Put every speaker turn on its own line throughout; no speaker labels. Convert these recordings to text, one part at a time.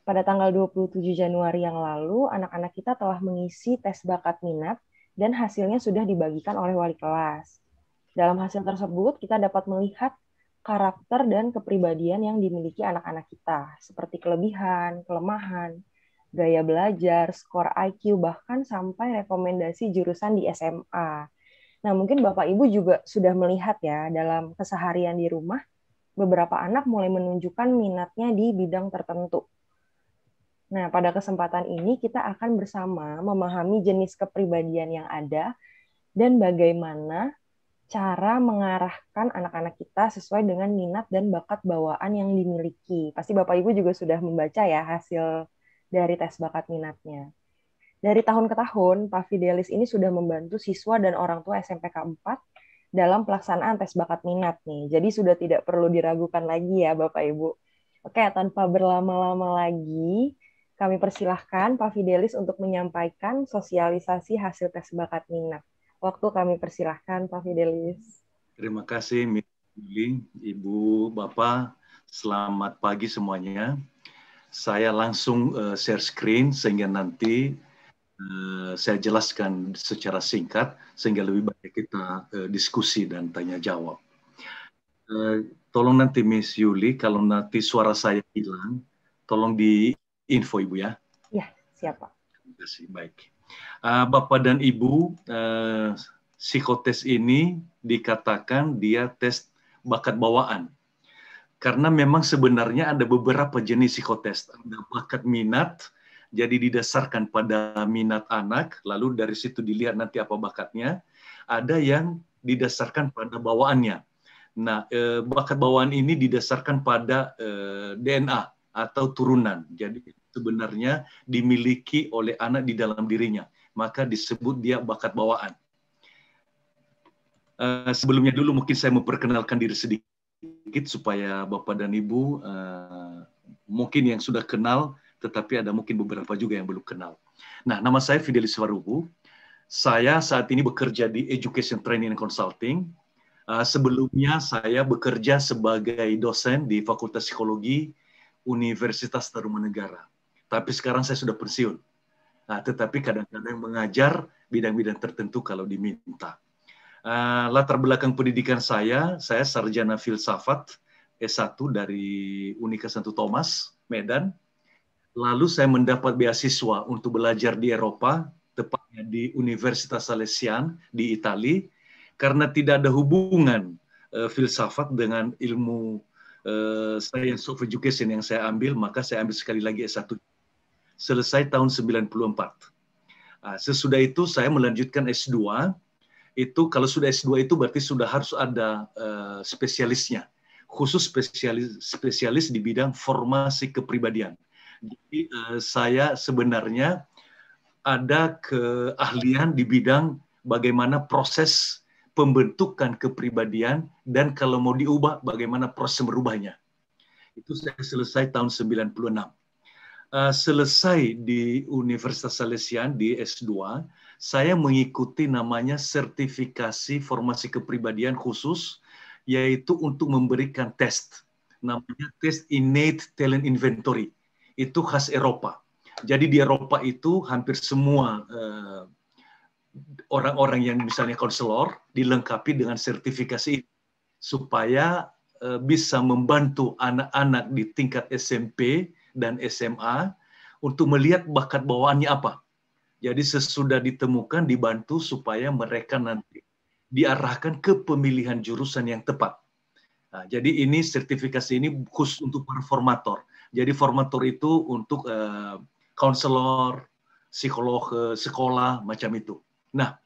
Pada tanggal 27 Januari yang lalu, anak-anak kita telah mengisi tes bakat minat dan hasilnya sudah dibagikan oleh wali kelas. Dalam hasil tersebut, kita dapat melihat karakter dan kepribadian yang dimiliki anak-anak kita, seperti kelebihan, kelemahan, gaya belajar, skor IQ, bahkan sampai rekomendasi jurusan di SMA. Nah, mungkin Bapak Ibu juga sudah melihat ya, dalam keseharian di rumah, beberapa anak mulai menunjukkan minatnya di bidang tertentu. Nah, pada kesempatan ini kita akan bersama memahami jenis kepribadian yang ada dan bagaimana cara mengarahkan anak-anak kita sesuai dengan minat dan bakat bawaan yang dimiliki. Pasti Bapak Ibu juga sudah membaca ya hasil dari tes bakat minatnya. Dari tahun ke tahun, Pak Fidelis ini sudah membantu siswa dan orang tua SMPK 4 dalam pelaksanaan tes bakat minat nih. Jadi sudah tidak perlu diragukan lagi ya Bapak Ibu. Oke, tanpa berlama-lama lagi, kami persilahkan Pak Fidelis untuk menyampaikan sosialisasi hasil tes bakat minat. Waktu kami persilahkan Pak Fidelis.
Terima kasih, Mili, Ibu, Bapak. Selamat pagi semuanya. Saya langsung share screen sehingga nanti saya jelaskan secara singkat sehingga lebih banyak kita diskusi dan tanya jawab. Tolong nanti Miss Yuli, kalau nanti suara saya hilang, tolong di info Ibu ya.
Ya, siap Pak.
Terima kasih, baik. Bapak dan Ibu, psikotes ini dikatakan dia tes bakat bawaan. Karena memang sebenarnya ada beberapa jenis psikotes. Ada bakat minat, jadi didasarkan pada minat anak, lalu dari situ dilihat nanti apa bakatnya. Ada yang didasarkan pada bawaannya. Nah, bakat bawaan ini didasarkan pada DNA atau turunan. Jadi sebenarnya dimiliki oleh anak di dalam dirinya. Maka disebut dia bakat bawaan. Sebelumnya dulu mungkin saya memperkenalkan diri sedikit supaya Bapak dan Ibu mungkin yang sudah kenal, tetapi ada mungkin beberapa juga yang belum kenal. Nah, nama saya Fidelis Warubu. Saya saat ini bekerja di Education Training and Consulting. Sebelumnya saya bekerja sebagai dosen di Fakultas Psikologi Universitas Tarumanegara. Tapi sekarang saya sudah pensiun. Nah, tetapi kadang-kadang mengajar bidang-bidang tertentu kalau diminta. Latar belakang pendidikan saya sarjana filsafat S1 dari Unika Santo Thomas, Medan. Lalu saya mendapat beasiswa untuk belajar di Eropa, tepatnya di Universitas Salesian di Italia, karena tidak ada hubungan filsafat dengan ilmu Science of Education yang saya ambil, maka saya ambil sekali lagi S1. Selesai tahun 94. Sesudah itu saya melanjutkan S2. Itu kalau sudah S2 itu berarti sudah harus ada spesialisnya. Khusus spesialis di bidang formasi kepribadian. Jadi saya sebenarnya ada keahlian di bidang bagaimana proses pembentukan kepribadian dan kalau mau diubah bagaimana proses merubahnya. Itu saya selesai tahun 96. Selesai di Universitas Salesian di S2, saya mengikuti namanya sertifikasi formasi kepribadian khusus, yaitu untuk memberikan tes. Namanya tes Innate Talent Inventory. Itu khas Eropa. Jadi di Eropa itu hampir semua orang-orang yang misalnya konselor dilengkapi dengan sertifikasi supaya bisa membantu anak-anak di tingkat SMP dan SMA untuk melihat bakat bawaannya apa. Jadi sesudah ditemukan dibantu supaya mereka nanti diarahkan ke pemilihan jurusan yang tepat. Nah, jadi ini sertifikasi ini khusus untuk para formator. Jadi formator itu untuk konselor, psikolog sekolah macam itu. Nah,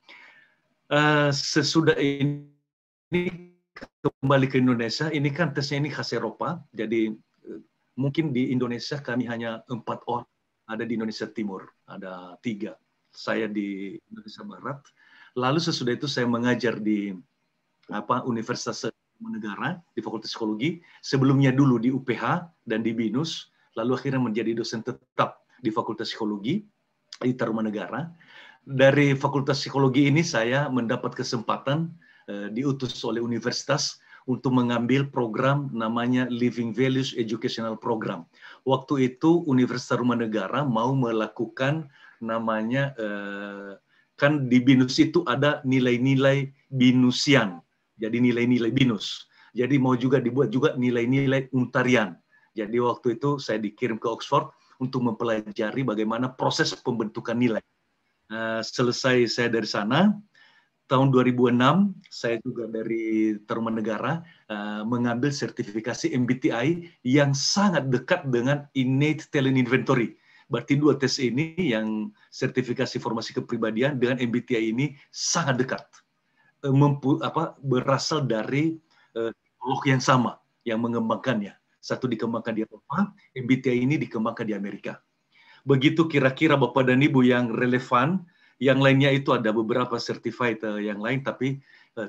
sesudah ini kembali ke Indonesia, ini kan tesnya ini khas Eropa, jadi mungkin di Indonesia kami hanya 4 orang, ada di Indonesia Timur, ada 3, saya di Indonesia Barat. Lalu sesudah itu saya mengajar di Universitas Negara di Fakultas Psikologi, sebelumnya dulu di UPH dan di BINUS, lalu akhirnya menjadi dosen tetap di Fakultas Psikologi di Tarumanegara. Dari Fakultas Psikologi ini saya mendapat kesempatan diutus oleh universitas untuk mengambil program namanya Living Values Educational Program. Waktu itu Universitas Tarumanegara mau melakukan namanya, kan di BINUS itu ada nilai-nilai binusian, jadi nilai-nilai BINUS. Jadi mau juga dibuat juga nilai-nilai untarian. Jadi waktu itu saya dikirim ke Oxford untuk mempelajari bagaimana proses pembentukan nilai. Selesai saya dari sana, tahun 2006 saya juga dari Tarumanegara mengambil sertifikasi MBTI yang sangat dekat dengan Innate Talent Inventory. Berarti dua tes ini, yang sertifikasi formasi kepribadian dengan MBTI ini sangat dekat. Berasal dari psikolog yang sama yang mengembangkannya. Satu dikembangkan di Eropa, MBTI ini dikembangkan di Amerika. Begitu kira-kira Bapak dan Ibu yang relevan. Yang lainnya itu ada beberapa certified yang lain, tapi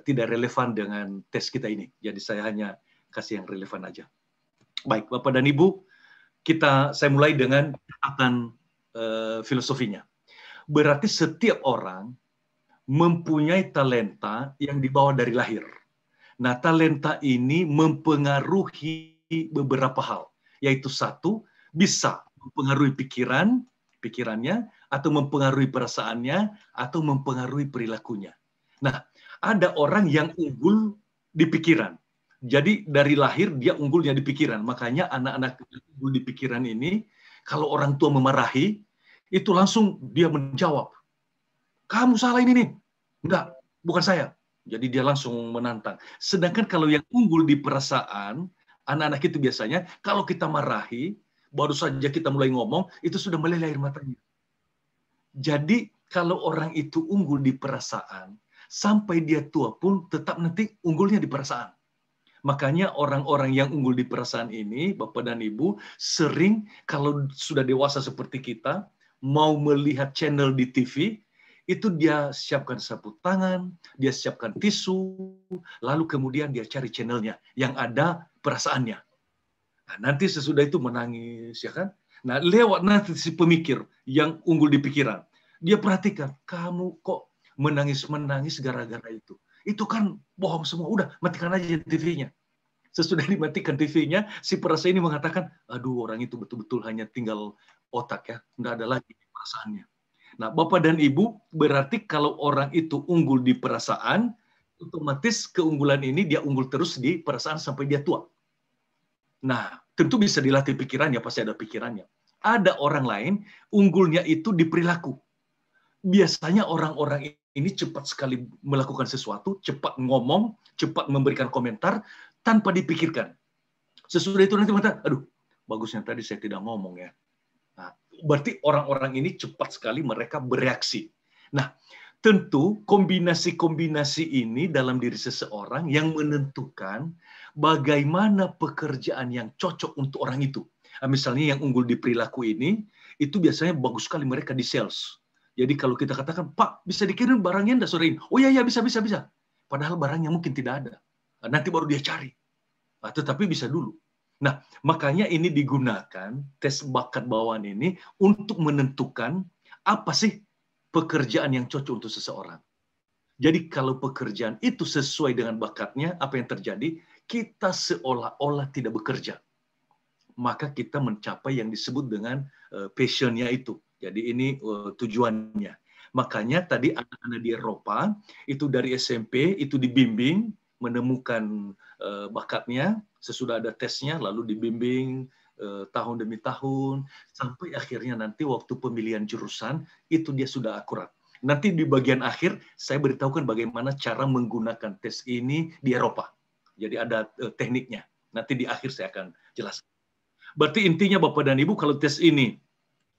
tidak relevan dengan tes kita ini. Jadi saya hanya kasih yang relevan aja. Baik, Bapak dan Ibu, saya mulai dengan filosofinya. Berarti setiap orang mempunyai talenta yang dibawa dari lahir. Nah, talenta ini mempengaruhi beberapa hal, yaitu satu, bisa mempengaruhi pikirannya, atau mempengaruhi perasaannya, atau mempengaruhi perilakunya. Nah, ada orang yang unggul di pikiran. Jadi dari lahir dia unggulnya di pikiran. Makanya anak-anak unggul di pikiran ini, kalau orang tua memarahi, itu langsung dia menjawab, kamu salah ini nih. Enggak, bukan saya. Jadi dia langsung menantang. Sedangkan kalau yang unggul di perasaan, anak-anak itu biasanya, kalau kita marahi, baru saja kita mulai ngomong, itu sudah meleleh air matanya. Jadi kalau orang itu unggul di perasaan, sampai dia tua pun tetap nanti unggulnya di perasaan. Makanya orang-orang yang unggul di perasaan ini, Bapak dan Ibu, sering kalau sudah dewasa seperti kita, mau melihat channel di TV, itu dia siapkan sapu tangan, dia siapkan tisu, lalu kemudian dia cari channelnya yang ada perasaannya. Nah, nanti sesudah itu menangis, ya kan? Nah, lewat nanti si pemikir yang unggul di pikiran, dia perhatikan, kamu kok menangis-menangis gara-gara itu. Itu kan bohong semua, udah matikan aja TV-nya. Sesudah dimatikan TV-nya, si perasa ini mengatakan, aduh orang itu betul-betul hanya tinggal otak ya, nggak ada lagi perasaannya. Nah, Bapak dan Ibu, berarti kalau orang itu unggul di perasaan, otomatis keunggulan ini dia unggul terus di perasaan sampai dia tua. Nah, tentu bisa dilatih pikirannya, pasti ada pikirannya. Ada orang lain, unggulnya itu di perilaku. Biasanya orang-orang ini cepat sekali melakukan sesuatu, cepat ngomong, cepat memberikan komentar, tanpa dipikirkan. Sesudah itu nanti mengatakan, aduh, bagusnya tadi saya tidak ngomong ya. Nah, berarti orang-orang ini cepat sekali mereka bereaksi. Nah, tentu kombinasi-kombinasi ini dalam diri seseorang yang menentukan bagaimana pekerjaan yang cocok untuk orang itu. Misalnya yang unggul di perilaku ini, itu biasanya bagus sekali mereka di sales. Jadi kalau kita katakan, Pak, bisa dikirim barangnya enggak sore ini? Oh iya, bisa. Padahal barangnya mungkin tidak ada. Nanti baru dia cari. Tetapi bisa dulu. Nah, makanya ini digunakan, tes bakat bawaan ini, untuk menentukan apa sih pekerjaan yang cocok untuk seseorang. Jadi kalau pekerjaan itu sesuai dengan bakatnya, apa yang terjadi? Kita seolah-olah tidak bekerja. Maka kita mencapai yang disebut dengan passion-nya itu. Jadi ini tujuannya. Makanya tadi anak-anak di Eropa, itu dari SMP, itu dibimbing, menemukan bakatnya, sesudah ada tesnya, lalu dibimbing tahun demi tahun, sampai akhirnya nanti waktu pemilihan jurusan, itu dia sudah akurat. Nanti di bagian akhir, saya beritahukan bagaimana cara menggunakan tes ini di Eropa. Jadi ada tekniknya. Nanti di akhir saya akan jelaskan. Berarti intinya Bapak dan Ibu, kalau tes ini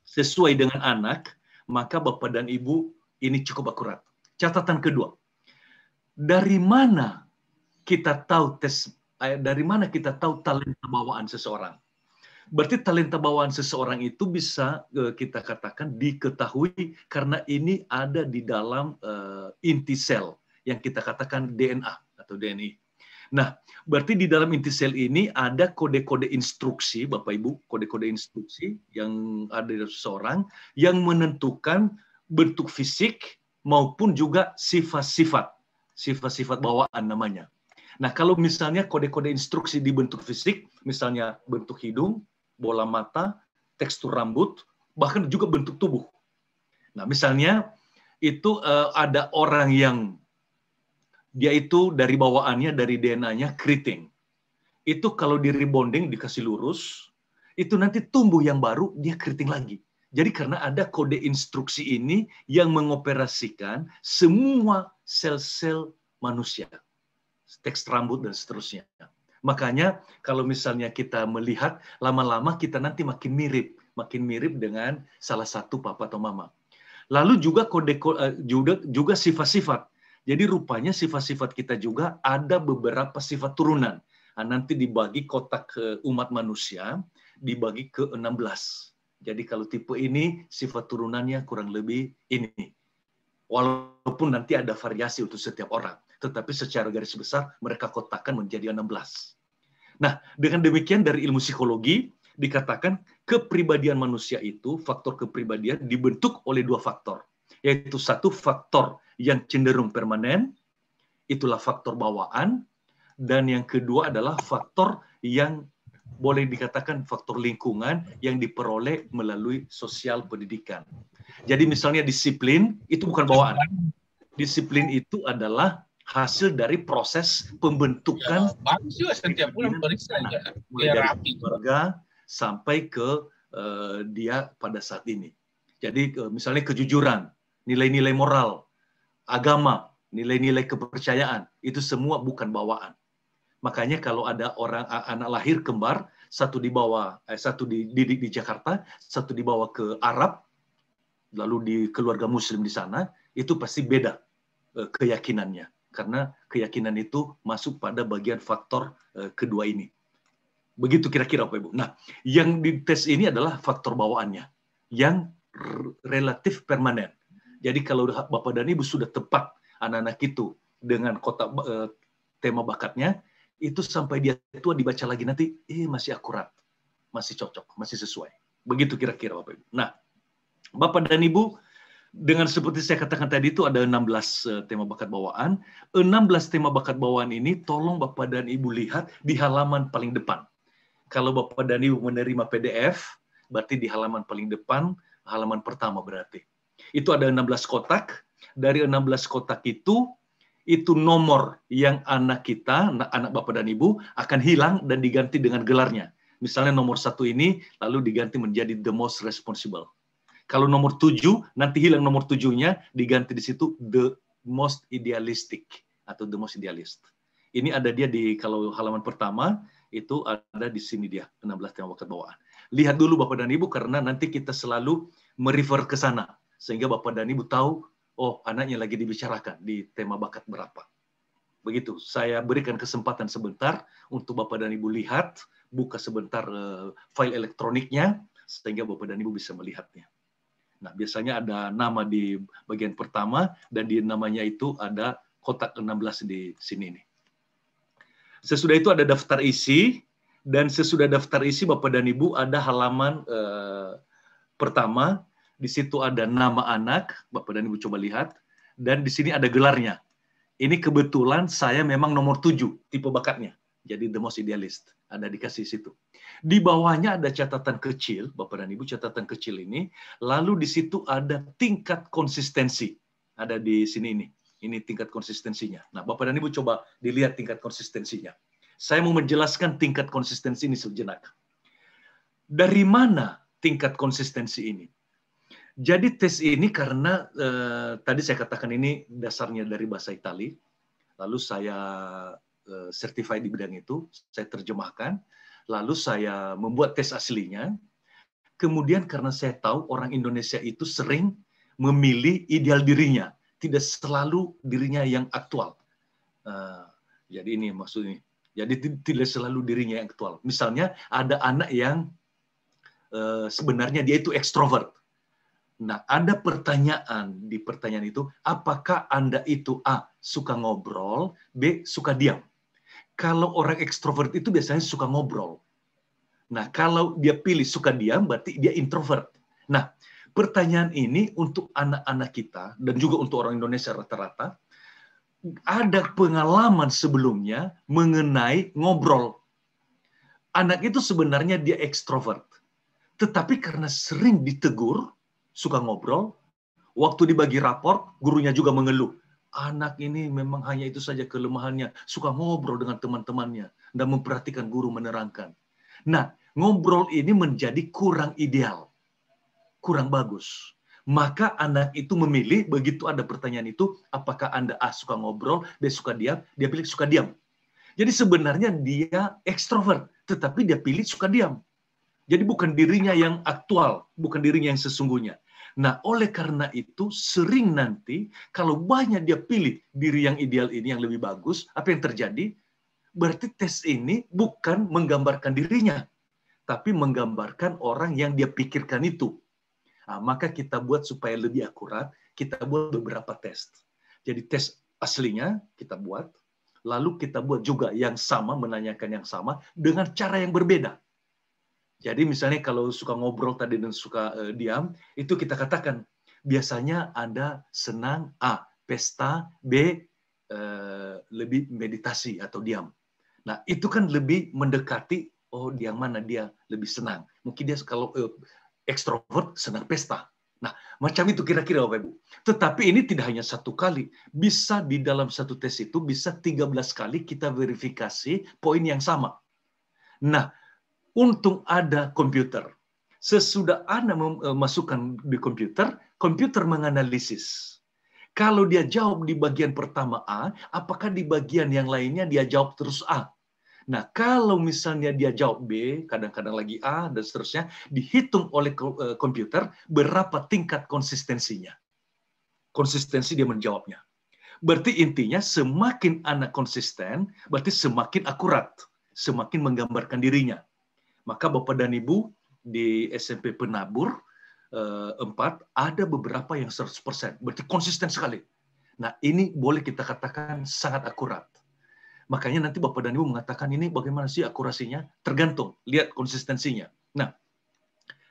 sesuai dengan anak, maka Bapak dan Ibu ini cukup akurat. Catatan kedua, dari mana kita tahu talenta bawaan seseorang? Berarti talenta bawaan seseorang itu bisa kita katakan diketahui karena ini ada di dalam inti sel yang kita katakan DNA atau DNI. Nah, berarti di dalam inti sel ini ada kode-kode instruksi, Bapak Ibu, kode-kode instruksi yang ada dari seseorang yang menentukan bentuk fisik maupun juga sifat-sifat bawaan namanya. Nah, kalau misalnya kode-kode instruksi di bentuk fisik, misalnya bentuk hidung, bola mata, tekstur rambut, bahkan juga bentuk tubuh. Nah, misalnya itu ada orang yang dia itu dari bawaannya, dari DNA-nya keriting. Itu kalau di rebonding, dikasih lurus, itu nanti tumbuh yang baru, dia keriting lagi. Jadi karena ada kode instruksi ini yang mengoperasikan semua sel-sel manusia. Teks rambut dan seterusnya. Makanya kalau misalnya kita melihat, lama-lama kita nanti makin mirip dengan salah satu papa atau mama. Lalu juga juga sifat-sifat. Jadi rupanya sifat-sifat kita juga ada beberapa sifat turunan. Nah, nanti dibagi kotak umat manusia, dibagi ke 16. Jadi kalau tipe ini, sifat turunannya kurang lebih ini. Walaupun nanti ada variasi untuk setiap orang. Tetapi secara garis besar, mereka kotakkan menjadi 16. Nah, dengan demikian dari ilmu psikologi, dikatakan kepribadian manusia itu, faktor kepribadian dibentuk oleh dua faktor. Yaitu satu faktor yang cenderung permanen, itulah faktor bawaan, dan yang kedua adalah faktor yang boleh dikatakan faktor lingkungan yang diperoleh melalui sosial pendidikan. Jadi misalnya disiplin, itu bukan bawaan. Disiplin itu adalah hasil dari proses pembentukan
setiap bulan periksa
mulai dari keluarga sampai ke dia pada saat ini. Jadi misalnya kejujuran, nilai-nilai moral, agama, nilai-nilai kepercayaan, itu semua bukan bawaan. Makanya kalau ada orang anak lahir kembar, satu dididik di Jakarta, satu dibawa ke Arab, lalu di keluarga Muslim di sana, itu pasti beda keyakinannya. Karena keyakinan itu masuk pada bagian faktor kedua ini. Begitu kira-kira Bapak Ibu. Nah, yang dites ini adalah faktor bawaannya, yang relatif permanen. Jadi kalau Bapak dan Ibu sudah tepat anak-anak itu dengan kotak tema bakatnya, itu sampai dia tua dibaca lagi nanti, masih akurat, masih cocok, masih sesuai. Begitu kira-kira Bapak Ibu. Nah, Bapak dan Ibu, dengan seperti saya katakan tadi itu ada 16 tema bakat bawaan. 16 tema bakat bawaan ini tolong Bapak dan Ibu lihat di halaman paling depan. Kalau Bapak dan Ibu menerima PDF, berarti di halaman paling depan, halaman pertama berarti. Itu ada 16 kotak. Dari 16 kotak itu nomor yang anak kita, anak Bapak dan Ibu, akan hilang dan diganti dengan gelarnya. Misalnya nomor 1 ini, lalu diganti menjadi the most responsible. Kalau nomor 7, nanti hilang nomor 7-nya, diganti di situ the most idealistic, atau the most idealist. Ini ada dia di, kalau halaman pertama, itu ada di sini dia, 16 tema bakat bawaan. Lihat dulu Bapak dan Ibu, karena nanti kita selalu merefer ke sana. Sehingga Bapak dan Ibu tahu, oh anaknya lagi dibicarakan di tema bakat berapa. Begitu, saya berikan kesempatan sebentar untuk Bapak dan Ibu lihat, buka sebentar file elektroniknya, sehingga Bapak dan Ibu bisa melihatnya. Nah, biasanya ada nama di bagian pertama, dan di namanya itu ada kotak 16 di sini nih. Sesudah itu ada daftar isi, dan sesudah daftar isi Bapak dan Ibu ada halaman pertama, di situ ada nama anak, Bapak dan Ibu coba lihat, dan di sini ada gelarnya. Ini kebetulan saya memang nomor 7, tipe bakatnya. Jadi the most idealist, ada dikasih situ. Di bawahnya ada catatan kecil, Bapak dan Ibu, catatan kecil ini, lalu di situ ada tingkat konsistensi. Ada di sini ini tingkat konsistensinya. Nah, Bapak dan Ibu coba dilihat tingkat konsistensinya. Saya mau menjelaskan tingkat konsistensi ini sejenak. Dari mana tingkat konsistensi ini? Jadi tes ini karena tadi saya katakan ini dasarnya dari bahasa Itali, lalu saya certified di bidang itu, saya terjemahkan, lalu saya membuat tes aslinya. Kemudian karena saya tahu orang Indonesia itu sering memilih ideal dirinya, tidak selalu dirinya yang aktual. Jadi ini maksudnya. Jadi tidak selalu dirinya yang aktual. Misalnya ada anak yang sebenarnya dia itu ekstrovert. Nah, ada pertanyaan di pertanyaan itu, apakah Anda itu A, suka ngobrol, B, suka diam? Kalau orang ekstrovert itu biasanya suka ngobrol. Nah, kalau dia pilih suka diam, berarti dia introvert. Nah, pertanyaan ini untuk anak-anak kita, dan juga untuk orang Indonesia rata-rata, ada pengalaman sebelumnya mengenai ngobrol. Anak itu sebenarnya dia ekstrovert. Tetapi karena sering ditegur, suka ngobrol, waktu dibagi raport, gurunya juga mengeluh. Anak ini memang hanya itu saja kelemahannya, suka ngobrol dengan teman-temannya dan memperhatikan guru menerangkan. Nah, ngobrol ini menjadi kurang ideal, kurang bagus. Maka anak itu memilih, begitu ada pertanyaan itu, apakah Anda A suka ngobrol, B suka diam, dia pilih suka diam. Jadi sebenarnya dia ekstrovert, tetapi dia pilih suka diam. Jadi bukan dirinya yang aktual, bukan dirinya yang sesungguhnya. Nah, oleh karena itu sering nanti kalau banyak dia pilih diri yang ideal ini yang lebih bagus, apa yang terjadi? Berarti tes ini bukan menggambarkan dirinya, tapi menggambarkan orang yang dia pikirkan itu. Nah, maka kita buat supaya lebih akurat, kita buat beberapa tes. Jadi tes aslinya kita buat, lalu kita buat juga yang sama, menanyakan yang sama, dengan cara yang berbeda. Jadi misalnya kalau suka ngobrol tadi dan suka diam, itu kita katakan, biasanya Anda senang A, pesta, B, lebih meditasi atau diam. Nah, itu kan lebih mendekati, oh yang mana dia lebih senang. Mungkin dia kalau ekstrovert senang pesta. Nah, macam itu kira-kira Bapak Ibu. Tetapi ini tidak hanya satu kali. Bisa di dalam satu tes itu, bisa 13 kali kita verifikasi poin yang sama. Nah, untung ada komputer. Sesudah Anda memasukkan di komputer, komputer menganalisis. Kalau dia jawab di bagian pertama A, apakah di bagian yang lainnya dia jawab terus A? Nah, kalau misalnya dia jawab B, kadang-kadang lagi A, dan seterusnya, dihitung oleh komputer berapa tingkat konsistensinya. Konsistensi dia menjawabnya. Berarti intinya semakin anak konsisten, berarti semakin akurat, semakin menggambarkan dirinya. Maka Bapak dan Ibu di SMP Penabur 4 ada beberapa yang 100%, berarti konsisten sekali. Nah, ini boleh kita katakan sangat akurat. Makanya nanti Bapak dan Ibu mengatakan ini bagaimana sih akurasinya? Tergantung, lihat konsistensinya. Nah,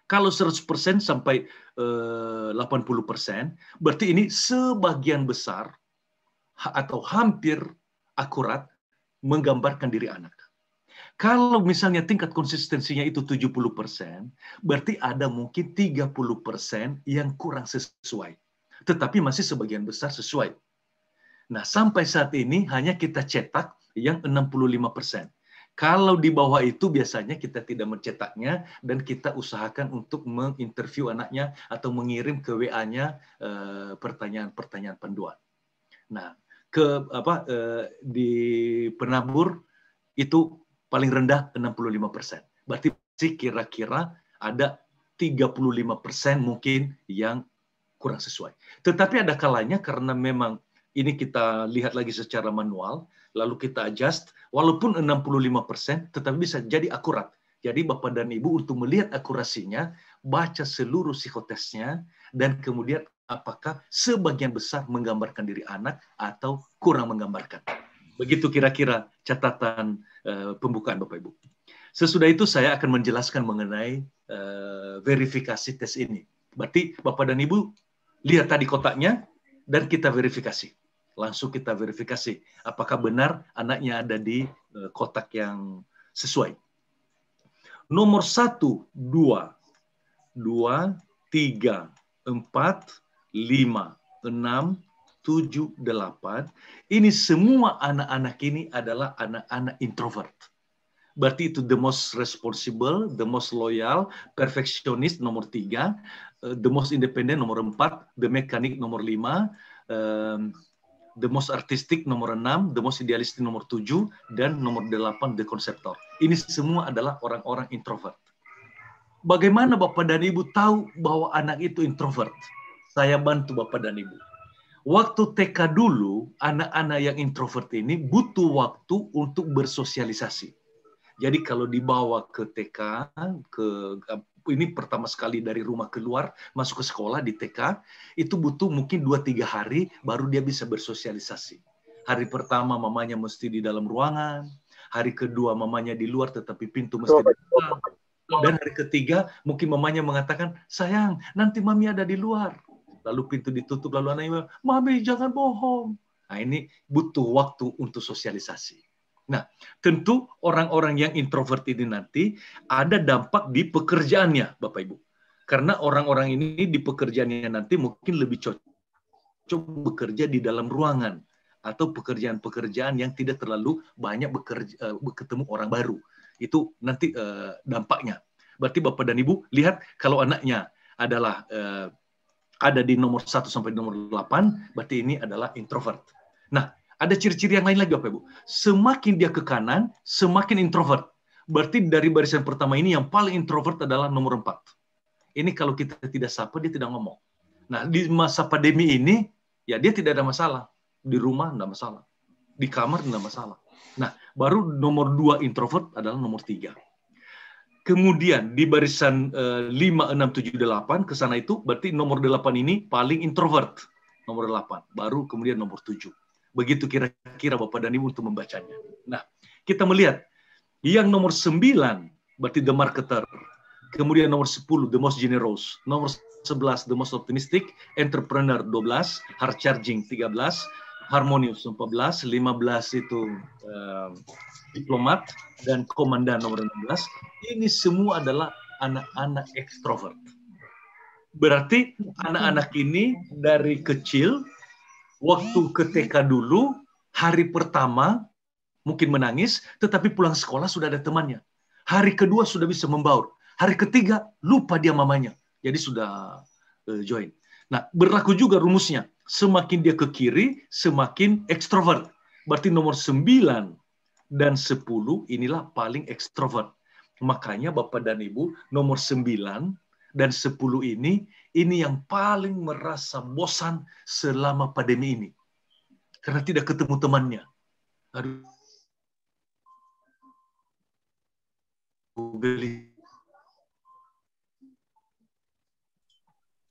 kalau 100% sampai 80%, berarti ini sebagian besar atau hampir akurat menggambarkan diri anak. Kalau misalnya tingkat konsistensinya itu 70%, berarti ada mungkin 30% yang kurang sesuai. Tetapi masih sebagian besar sesuai. Nah, sampai saat ini hanya kita cetak yang 65%. Kalau di bawah itu biasanya kita tidak mencetaknya dan kita usahakan untuk menginterview anaknya atau mengirim ke WA-nya pertanyaan-pertanyaan panduan. Nah, di Penabur itu paling rendah 65%. Berarti kira-kira ada 35% mungkin yang kurang sesuai. Tetapi ada kalanya karena memang ini kita lihat lagi secara manual, lalu kita adjust, walaupun 65%, tetapi bisa jadi akurat. Jadi Bapak dan Ibu untuk melihat akurasinya, baca seluruh psikotesnya, dan kemudian apakah sebagian besar menggambarkan diri anak atau kurang menggambarkan. Begitu kira-kira catatan pembukaan Bapak Ibu. Sesudah itu saya akan menjelaskan mengenai verifikasi tes ini. Berarti Bapak dan Ibu lihat tadi kotaknya dan kita verifikasi. Langsung kita verifikasi apakah benar anaknya ada di kotak yang sesuai. Nomor 1, 2, 3, 4, 5, 6, 7, 8. Ini semua anak-anak ini adalah anak-anak introvert. Berarti itu the most responsible, the most loyal, perfectionist nomor 3, the most independent nomor 4, the mechanic nomor 5, the most artistic nomor 6, the most idealistic nomor 7, dan nomor 8 the conceptor. Ini semua adalah orang-orang introvert. Bagaimana Bapak dan Ibu tahu bahwa anak itu introvert? Saya bantu Bapak dan Ibu. Waktu TK dulu, anak-anak yang introvert ini butuh waktu untuk bersosialisasi. Jadi kalau dibawa ke TK, ini pertama sekali dari rumah keluar, masuk ke sekolah di TK, itu butuh mungkin 2-3 hari baru dia bisa bersosialisasi. Hari pertama mamanya mesti di dalam ruangan, hari kedua mamanya di luar tetapi pintu mesti dibuka. Dan hari ketiga mungkin mamanya mengatakan, sayang nanti mami ada di luar. Lalu pintu ditutup, lalu anaknya, mami jangan bohong. Nah, ini butuh waktu untuk sosialisasi. Nah, tentu orang-orang yang introvert ini nanti ada dampak di pekerjaannya, Bapak Ibu. Karena orang-orang ini di pekerjaannya nanti mungkin lebih cocok bekerja di dalam ruangan atau pekerjaan-pekerjaan yang tidak terlalu banyak ketemu orang baru. Itu nanti dampaknya. Berarti Bapak dan Ibu lihat kalau anaknya adalah ada di nomor 1 sampai nomor 8, berarti ini adalah introvert. Nah, ada ciri-ciri yang lain lagi Bapak Ibu. Semakin dia ke kanan, semakin introvert. Berarti dari barisan pertama ini yang paling introvert adalah nomor 4. Ini kalau kita tidak sapa, dia tidak ngomong. Nah, di masa pandemi ini, ya dia tidak ada masalah. Di rumah tidak masalah. Di kamar tidak masalah. Nah, baru nomor 2 introvert adalah nomor 3. Kemudian di barisan 5, 6, 7, 8 ke sana itu berarti nomor 8 ini paling introvert. Nomor 8. Baru kemudian nomor 7. Begitu kira-kira Bapak dan Ibu untuk membacanya. Nah, kita melihat yang nomor 9 berarti the marketer. Kemudian nomor 10 the most generous. Nomor 11 the most optimistic, entrepreneur 12, hard charging 13, harmonious 14, 15 itu diplomat, dan komandan nomor 16. Ini semua adalah anak-anak ekstrovert. Berarti anak-anak ini dari kecil, waktu ke TK dulu, hari pertama mungkin menangis, tetapi pulang sekolah sudah ada temannya. Hari kedua sudah bisa membaur. Hari ketiga lupa dia mamanya. Jadi sudah join. Nah, berlaku juga rumusnya. Semakin dia ke kiri, semakin ekstrovert. Berarti nomor 9 dan 10 inilah paling ekstrovert. Makanya Bapak dan Ibu, nomor 9 dan 10 ini yang paling merasa bosan selama pandemi ini. Karena tidak ketemu temannya. Aduh.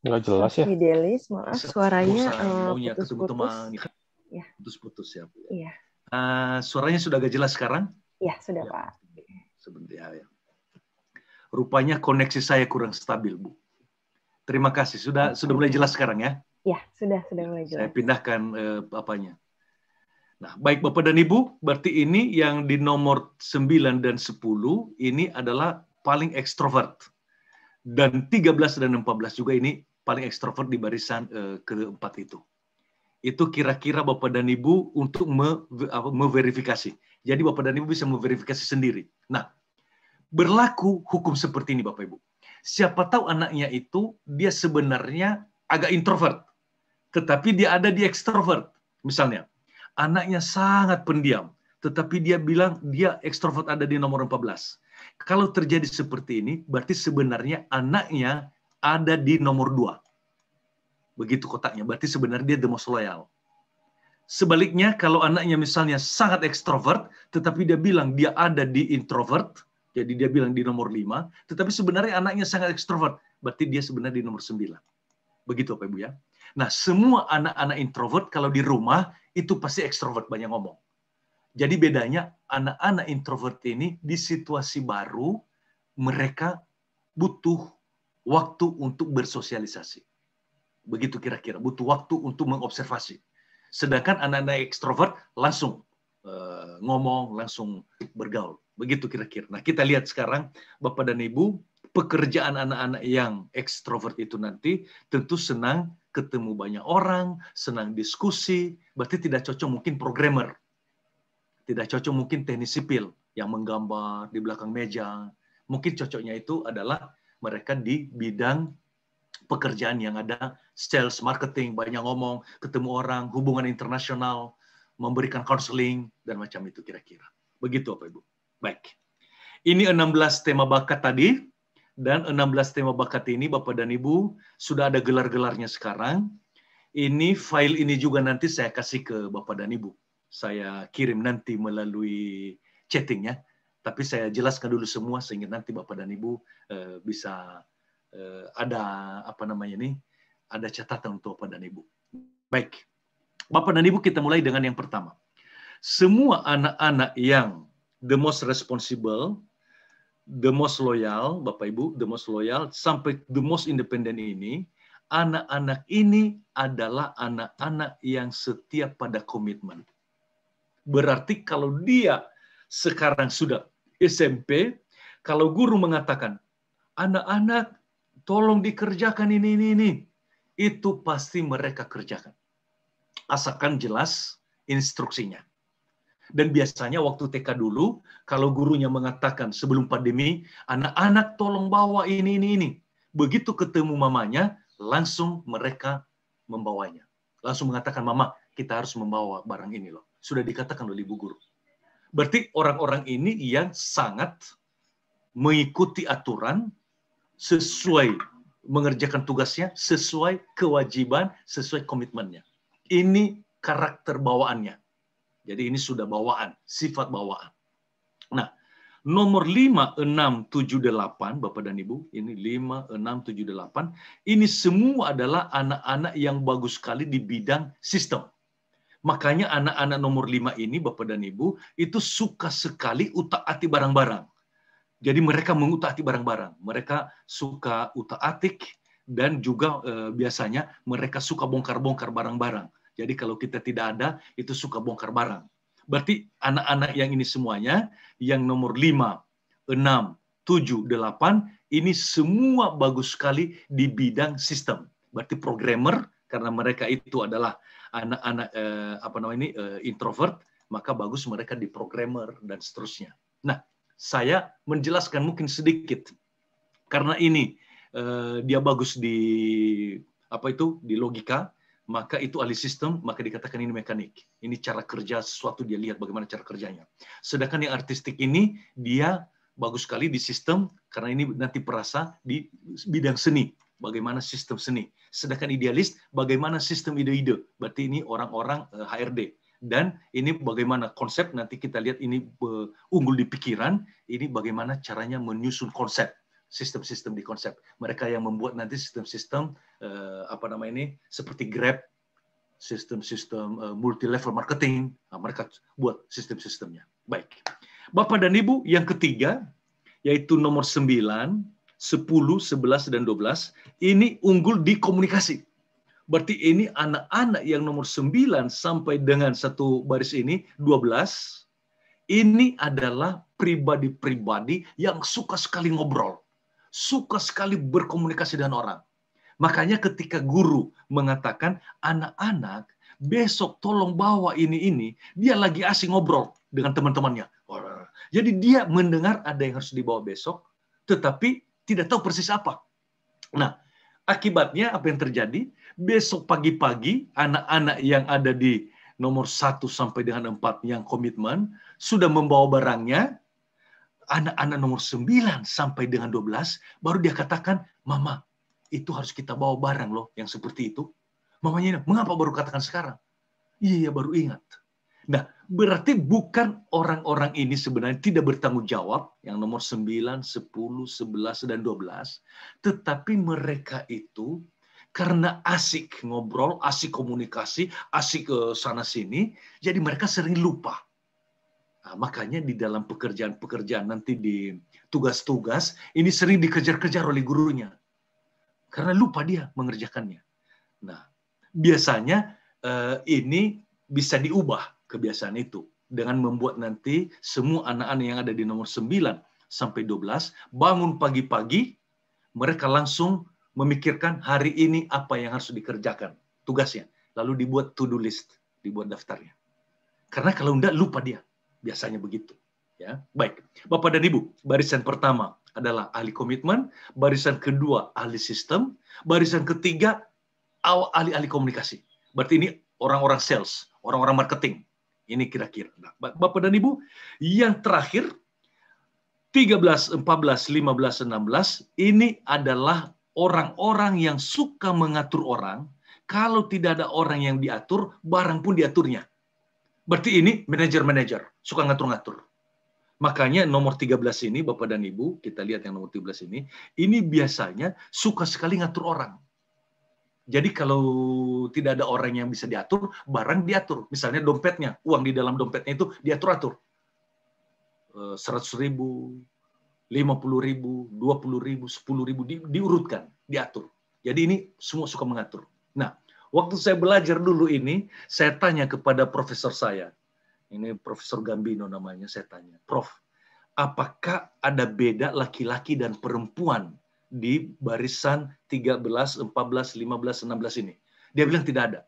Nggak jelas ya.
Fidelis, maaf suaranya
maunya ketemu teman.
Ya.
Putus-putus ya.
Iya.
Suaranya sudah agak jelas sekarang?
Ya, sudah
ya.
Pak.
Sebentar ya. Rupanya koneksi saya kurang stabil, Bu. Terima kasih. Sudah mulai jelas sekarang ya?
Ya, sudah mulai jelas.
Saya pindahkan apanya. Nah, baik Bapak dan Ibu, berarti ini yang di nomor 9 dan 10 ini adalah paling ekstrovert. Dan 13 dan 14 juga ini paling ekstrovert di barisan keempat itu. Itu kira-kira Bapak dan Ibu untuk memverifikasi. Jadi Bapak dan Ibu bisa memverifikasi sendiri. Nah, berlaku hukum seperti ini Bapak Ibu. Siapa tahu anaknya itu dia sebenarnya agak introvert, tetapi dia ada di ekstrovert. Misalnya, anaknya sangat pendiam, tetapi dia bilang dia ekstrovert ada di nomor 14. Kalau terjadi seperti ini, berarti sebenarnya anaknya ada di nomor 2. Begitu kotaknya, berarti sebenarnya dia the most loyal. Sebaliknya, kalau anaknya misalnya sangat ekstrovert, tetapi dia bilang dia ada di introvert, jadi dia bilang di nomor 5, tetapi sebenarnya anaknya sangat ekstrovert, berarti dia sebenarnya di nomor 9. Begitu Bapak Ibu ya. Nah, semua anak-anak introvert kalau di rumah, itu pasti ekstrovert, banyak ngomong. Jadi bedanya, anak-anak introvert ini di situasi baru, mereka butuh waktu untuk bersosialisasi. Begitu kira-kira, butuh waktu untuk mengobservasi. Sedangkan anak-anak ekstrovert langsung ngomong, langsung bergaul. Begitu kira-kira. Nah, kita lihat sekarang, Bapak dan Ibu, pekerjaan anak-anak yang ekstrovert itu nanti tentu senang ketemu banyak orang, senang diskusi, berarti tidak cocok mungkin programmer. Tidak cocok mungkin teknik sipil yang menggambar di belakang meja. Mungkin cocoknya itu adalah mereka di bidang pekerjaan yang ada sales, marketing, banyak ngomong, ketemu orang, hubungan internasional, memberikan counseling, dan macam itu kira-kira. Begitu Bapak Ibu. Baik. Ini 16 tema bakat tadi, dan 16 tema bakat ini Bapak dan Ibu sudah ada gelar-gelarnya sekarang. Ini file ini juga nanti saya kasih ke Bapak dan Ibu. Saya kirim nanti melalui chatting ya. Tapi saya jelaskan dulu semua sehingga nanti Bapak dan Ibu bisa ada ada catatan untuk Bapak dan Ibu. Baik, Bapak dan Ibu kita mulai dengan yang pertama. Semua anak-anak yang the most responsible, the most loyal, Bapak Ibu, the most loyal sampai the most independent ini anak-anak ini adalah anak-anak yang setia pada komitmen. Berarti kalau dia sekarang sudah SMP, kalau guru mengatakan, anak-anak tolong dikerjakan ini, itu pasti mereka kerjakan. Asalkan jelas instruksinya. Dan biasanya waktu TK dulu, kalau gurunya mengatakan sebelum pandemi, anak-anak tolong bawa ini. Begitu ketemu mamanya, langsung mereka membawanya. Langsung mengatakan, mama, kita harus membawa barang ini loh. Sudah dikatakan oleh ibu guru. Berarti orang-orang ini yang sangat mengikuti aturan, sesuai mengerjakan tugasnya, sesuai kewajiban, sesuai komitmennya. Ini karakter bawaannya. Jadi ini sudah bawaan, sifat bawaan. Nah, nomor 5, 6, 7, 8, Bapak dan Ibu, ini 5, 6, 7, 8, ini semua adalah anak-anak yang bagus sekali di bidang sistem. Makanya anak-anak nomor 5 ini, Bapak dan Ibu, itu suka sekali utak-atik barang-barang. Jadi mereka mengutak-atik barang-barang. Mereka suka utak-atik dan juga biasanya mereka suka bongkar-bongkar barang-barang. Jadi kalau kita tidak ada, itu suka bongkar barang. Berarti anak-anak yang ini semuanya, yang nomor 5, 6, 7, 8, ini semua bagus sekali di bidang sistem. Berarti programmer, karena mereka itu adalah anak-anak introvert, maka bagus mereka di programmer dan seterusnya. Nah, saya menjelaskan mungkin sedikit karena ini dia bagus di di logika, maka itu ahli sistem, maka dikatakan ini mekanik. Ini cara kerja sesuatu, dia lihat bagaimana cara kerjanya. Sedangkan yang artistik ini dia bagus sekali di sistem karena ini nanti perasa di bidang seni. Bagaimana sistem seni. Sedangkan idealis, bagaimana sistem ide-ide. Berarti ini orang-orang HRD. Dan ini bagaimana konsep, nanti kita lihat ini unggul di pikiran, ini bagaimana caranya menyusun konsep. Sistem-sistem di konsep. Mereka yang membuat nanti sistem-sistem seperti Grab, sistem-sistem multi-level marketing. Nah, mereka buat sistem-sistemnya. Baik. Bapak dan Ibu, yang ketiga, yaitu nomor 9, 10, 11, dan 12, ini unggul di komunikasi. Berarti ini anak-anak yang nomor 9 sampai dengan satu baris ini, 12, ini adalah pribadi-pribadi yang suka sekali ngobrol. Suka sekali berkomunikasi dengan orang. Makanya ketika guru mengatakan, anak-anak besok tolong bawa ini, dia lagi asing ngobrol dengan teman-temannya. Jadi dia mendengar ada yang harus dibawa besok, tetapi tidak tahu persis apa. Nah, akibatnya apa yang terjadi? Besok pagi-pagi, anak-anak yang ada di nomor 1 sampai dengan 4 yang komitmen, sudah membawa barangnya. Anak-anak nomor 9 sampai dengan 12, baru dia katakan, Mama, itu harus kita bawa barang loh, yang seperti itu. Mamanya, mengapa baru katakan sekarang? Iya, baru ingat. Nah, berarti bukan orang-orang ini sebenarnya tidak bertanggung jawab, yang nomor 9, 10, 11, dan 12, tetapi mereka itu karena asik ngobrol, asik komunikasi, asik ke sana-sini, jadi mereka sering lupa. Nah, makanya di dalam pekerjaan-pekerjaan nanti di tugas-tugas, ini sering dikejar-kejar oleh gurunya. Karena lupa dia mengerjakannya. Nah, biasanya ini bisa diubah kebiasaan itu dengan membuat nanti semua anak-anak yang ada di nomor 9 sampai 12 bangun pagi-pagi, mereka langsung memikirkan hari ini apa yang harus dikerjakan, tugasnya. Lalu dibuat to-do list, dibuat daftarnya. Karena kalau enggak lupa dia, biasanya begitu. Ya, baik. Bapak dan Ibu, barisan pertama adalah ahli komitmen, barisan kedua ahli sistem, barisan ketiga ahli-ahli komunikasi. Berarti ini orang-orang sales, orang-orang marketing. Ini kira-kira. Nah, Bapak dan Ibu, yang terakhir 13, 14, 15, 16 ini adalah orang-orang yang suka mengatur orang. Kalau tidak ada orang yang diatur, barang pun diaturnya. Berarti ini manajer-manajer, suka ngatur-ngatur. Makanya nomor 13 ini, Bapak dan Ibu, kita lihat yang nomor 13 ini biasanya suka sekali ngatur orang. Jadi kalau tidak ada orang yang bisa diatur, barang diatur. Misalnya dompetnya, uang di dalam dompetnya itu diatur-atur. 100.000, 50.000, 20.000, 10.000 diurutkan, diatur. Jadi ini semua suka mengatur. Nah, waktu saya belajar dulu ini, saya tanya kepada profesor saya. Ini Profesor Gambino namanya, saya tanya. Prof, apakah ada beda laki-laki dan perempuan di barisan 13, 14, 15, 16 ini? Dia bilang tidak ada.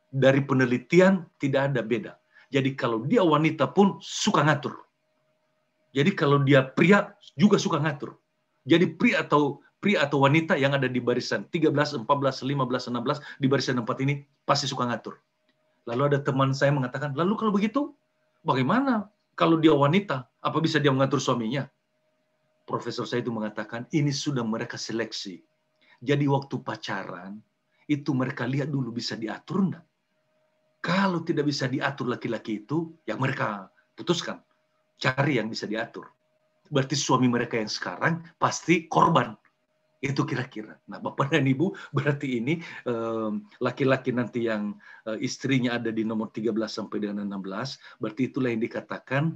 Dari penelitian tidak ada beda. Jadi kalau dia wanita pun suka ngatur. Jadi kalau dia pria juga suka ngatur. Jadi pria atau wanita yang ada di barisan 13, 14, 15, 16 di barisan 4 ini pasti suka ngatur. Lalu ada teman saya mengatakan, lalu kalau begitu bagaimana kalau dia wanita? Apa bisa dia mengatur suaminya? Profesor saya itu mengatakan, ini sudah mereka seleksi. Jadi waktu pacaran, itu mereka lihat dulu bisa diatur enggak? Kalau tidak bisa diatur laki-laki itu, yang mereka putuskan. Cari yang bisa diatur. Berarti suami mereka yang sekarang pasti korban. Itu kira-kira. Nah, Bapak dan Ibu, berarti ini laki-laki nanti yang istrinya ada di nomor 13 sampai dengan 16, berarti itulah yang dikatakan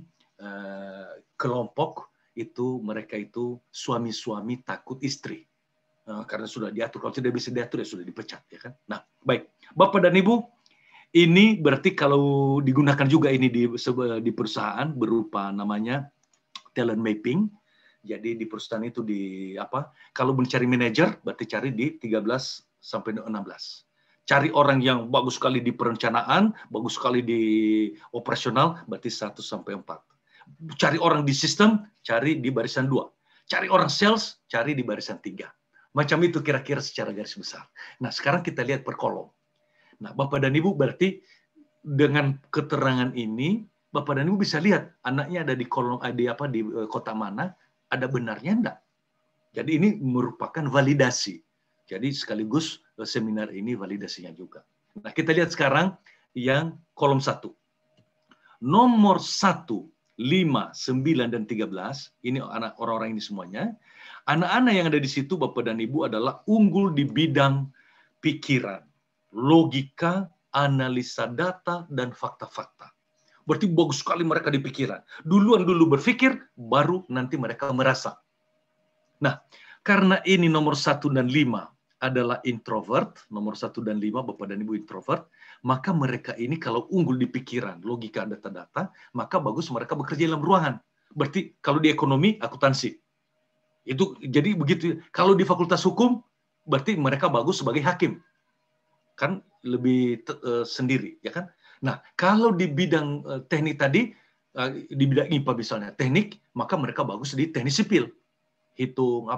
kelompok itu, mereka itu suami-suami takut istri. Karena sudah diatur. Kalau tidak bisa diatur, ya sudah dipecat. Ya kan? Nah, baik. Bapak dan Ibu, ini berarti kalau digunakan juga ini di perusahaan berupa namanya talent mapping. Jadi di perusahaan itu kalau mencari manajer berarti cari di 13 sampai 16. Cari orang yang bagus sekali di perencanaan, bagus sekali di operasional berarti 1 sampai 4. Cari orang di sistem, cari di barisan 2. Cari orang sales, cari di barisan 3. Macam itu kira-kira secara garis besar. Nah, sekarang kita lihat per kolom. Nah, Bapak dan Ibu berarti dengan keterangan ini, Bapak dan Ibu bisa lihat anaknya ada di kolom di kota mana, ada benarnya enggak. Jadi ini merupakan validasi. Jadi sekaligus seminar ini validasinya juga. Nah, kita lihat sekarang yang kolom 1. Nomor 1, 5, 9, dan 13, ini orang-orang ini semuanya. Anak-anak yang ada di situ, Bapak dan Ibu, adalah unggul di bidang pikiran, logika, analisa data, dan fakta-fakta. Berarti bagus sekali mereka di pikiran. Duluan dulu berpikir, baru nanti mereka merasa. Nah, karena ini nomor 1 dan 5 adalah introvert, nomor 1 dan 5, Bapak dan Ibu introvert, maka mereka ini kalau unggul di pikiran, logika, data-data, maka bagus mereka bekerja dalam ruangan. Berarti kalau di ekonomi, akuntansi. Itu jadi begitu. Kalau di fakultas hukum, berarti mereka bagus sebagai hakim. Kan lebih sendiri, ya kan? Nah, kalau di bidang teknik tadi, di bidang IPA misalnya, teknik, maka mereka bagus di teknik sipil. Hitung,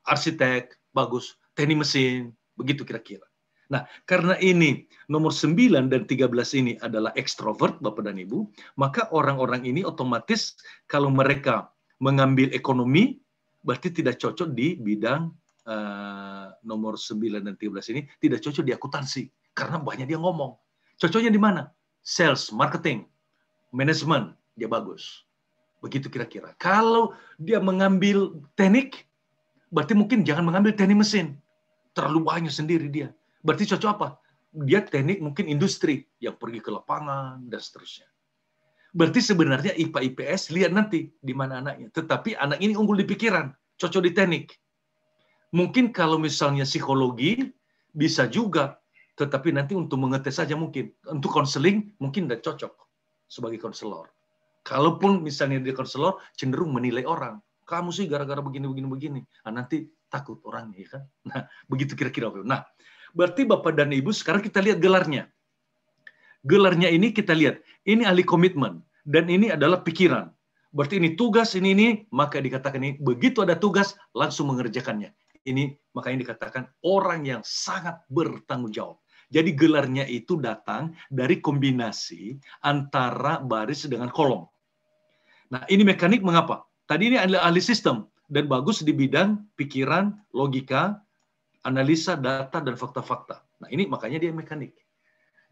arsitek, bagus, teknik mesin, begitu kira-kira. Nah, karena ini nomor 9 dan 13 ini adalah ekstrovert, Bapak dan Ibu, maka orang-orang ini otomatis kalau mereka mengambil ekonomi, berarti tidak cocok di bidang nomor 9 dan 13 ini, tidak cocok di akuntansi. Karena banyak dia ngomong. Cocoknya di mana? Sales, marketing, manajemen, dia bagus. Begitu kira-kira. Kalau dia mengambil teknik, berarti mungkin jangan mengambil teknik mesin. Terlalu banyak sendiri dia. Berarti cocok apa? Dia teknik mungkin industri, yang pergi ke lapangan, dan seterusnya. Berarti sebenarnya IPA IPS, lihat nanti di mana anaknya. Tetapi anak ini unggul di pikiran, cocok di teknik. Mungkin kalau misalnya psikologi, bisa juga. Tetapi nanti untuk mengetes saja mungkin. Untuk konseling, mungkin tidak cocok sebagai konselor. Kalaupun misalnya dia konselor, cenderung menilai orang. Kamu sih gara-gara begini. Nah, nanti takut orangnya, ya kan? Nah, begitu kira-kira. Nah, berarti Bapak dan Ibu, sekarang kita lihat gelarnya. Gelarnya ini kita lihat. Ini ahli komitmen. Dan ini adalah pikiran. Berarti ini tugas, ini, maka dikatakan ini, begitu ada tugas, langsung mengerjakannya. Ini makanya dikatakan orang yang sangat bertanggung jawab. Jadi gelarnya itu datang dari kombinasi antara baris dengan kolom. Nah, ini mekanik mengapa? Tadi ini adalah ahli sistem dan bagus di bidang pikiran, logika, analisa data, dan fakta-fakta. Nah, ini makanya dia mekanik.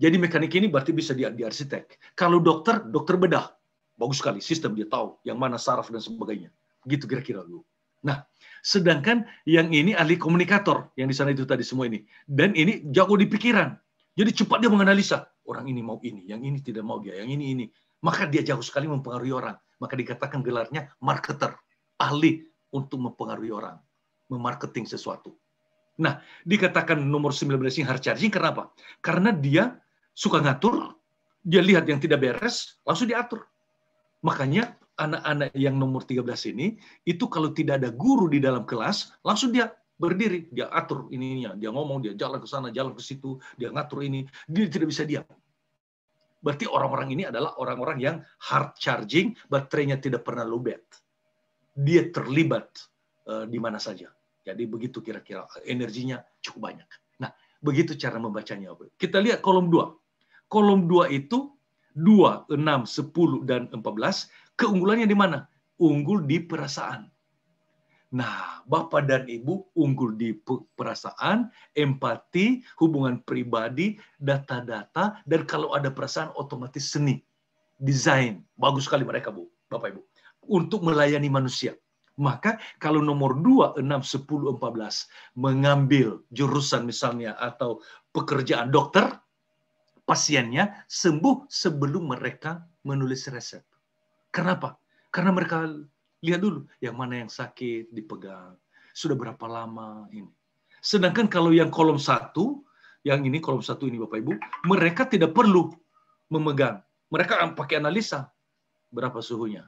Jadi mekanik ini berarti bisa di arsitek. Kalau dokter bedah. Bagus sekali, sistem dia tahu yang mana saraf dan sebagainya. Begitu kira-kira dulu. Nah, sedangkan yang ini ahli komunikator, yang di sana itu tadi semua ini. Dan ini jago di pikiran. Jadi cepat dia menganalisa. Orang ini mau ini, yang ini tidak mau dia, yang ini. Maka dia jago sekali mempengaruhi orang. Maka dikatakan gelarnya marketer. Ahli untuk mempengaruhi orang. Memarketing sesuatu. Nah, dikatakan nomor 19 ini hard charging, kenapa? Karena dia suka ngatur, dia lihat yang tidak beres, langsung diatur. Makanya anak-anak yang nomor 13 ini, itu kalau tidak ada guru di dalam kelas, langsung dia berdiri, dia atur ininya, dia ngomong, dia jalan ke sana, jalan ke situ, dia ngatur ini, dia tidak bisa diam. Berarti orang-orang ini adalah orang-orang yang hard charging, baterainya tidak pernah lowbat. Dia terlibat di mana saja. Jadi begitu kira-kira energinya cukup banyak. Nah, begitu cara membacanya. Kita lihat kolom 2. Kolom 2 itu 2, 6, 10, dan 14. Keunggulannya di mana? Unggul di perasaan. Nah, Bapak dan Ibu unggul di perasaan, empati, hubungan pribadi, data-data, dan kalau ada perasaan otomatis seni, desain. Bagus sekali mereka, Bu, Bapak Ibu. Untuk melayani manusia. Maka kalau nomor 2, 6, 10, 14 mengambil jurusan misalnya atau pekerjaan dokter, pasiennya sembuh sebelum mereka menulis resep. Kenapa? Karena mereka lihat dulu yang mana yang sakit dipegang. Sudah berapa lama ini. Sedangkan kalau yang kolom 1, yang ini kolom 1 ini Bapak Ibu, mereka tidak perlu memegang. Mereka pakai analisa. Berapa suhunya?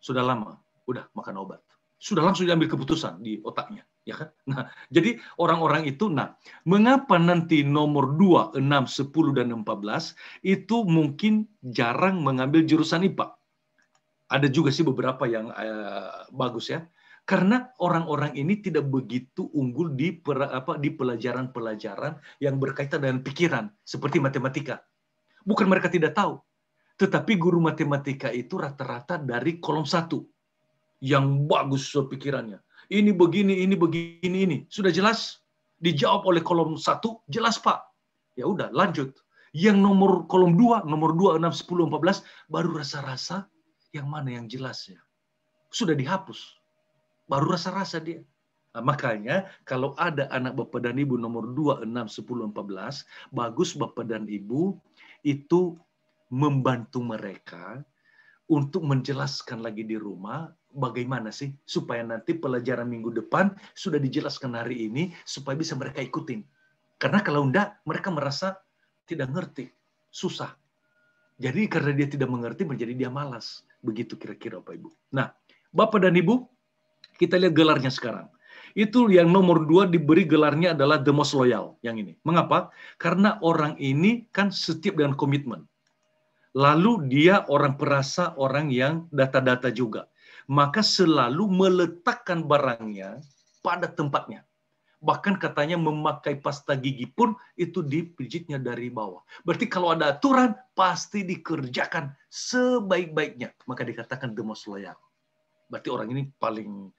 Sudah lama, udah makan obat. Sudah langsung diambil keputusan di otaknya, ya kan? Nah, jadi orang-orang itu, mengapa nanti nomor 2, 6, 10 dan 14 itu mungkin jarang mengambil jurusan IPA? Ada juga sih beberapa yang bagus ya. Karena orang-orang ini tidak begitu unggul di pelajaran-pelajaran yang berkaitan dengan pikiran, seperti matematika. Bukan mereka tidak tahu, tetapi guru matematika itu rata-rata dari kolom 1 yang bagus pikirannya. Ini begini, ini begini, ini. Sudah jelas? Dijawab oleh kolom 1, jelas Pak. Ya udah, lanjut. Yang nomor kolom 2, nomor 2, 6, 10, 14, baru rasa-rasa yang mana yang jelasnya. Sudah dihapus. Baru rasa-rasa dia. Nah, makanya kalau ada anak Bapak dan Ibu nomor 2, 6, 10, 14, bagus Bapak dan Ibu itu membantu mereka untuk menjelaskan lagi di rumah bagaimana sih supaya nanti pelajaran minggu depan sudah dijelaskan hari ini supaya bisa mereka ikutin. Karena kalau enggak mereka merasa tidak ngerti, susah. Jadi karena dia tidak mengerti menjadi dia malas. Begitu kira-kira Bapak Ibu. Nah, Bapak dan Ibu, kita lihat gelarnya sekarang. Itu yang nomor 2 diberi gelarnya adalah the most loyal. Yang ini. Mengapa? Karena orang ini kan setiap dengan komitmen. Lalu dia orang perasa, orang yang data-data juga. Maka selalu meletakkan barangnya pada tempatnya. Bahkan katanya memakai pasta gigi pun itu dipijitnya dari bawah. Berarti kalau ada aturan, pasti dikerjakan sebaik-baiknya. Maka dikatakan the most loyal. Berarti orang ini paling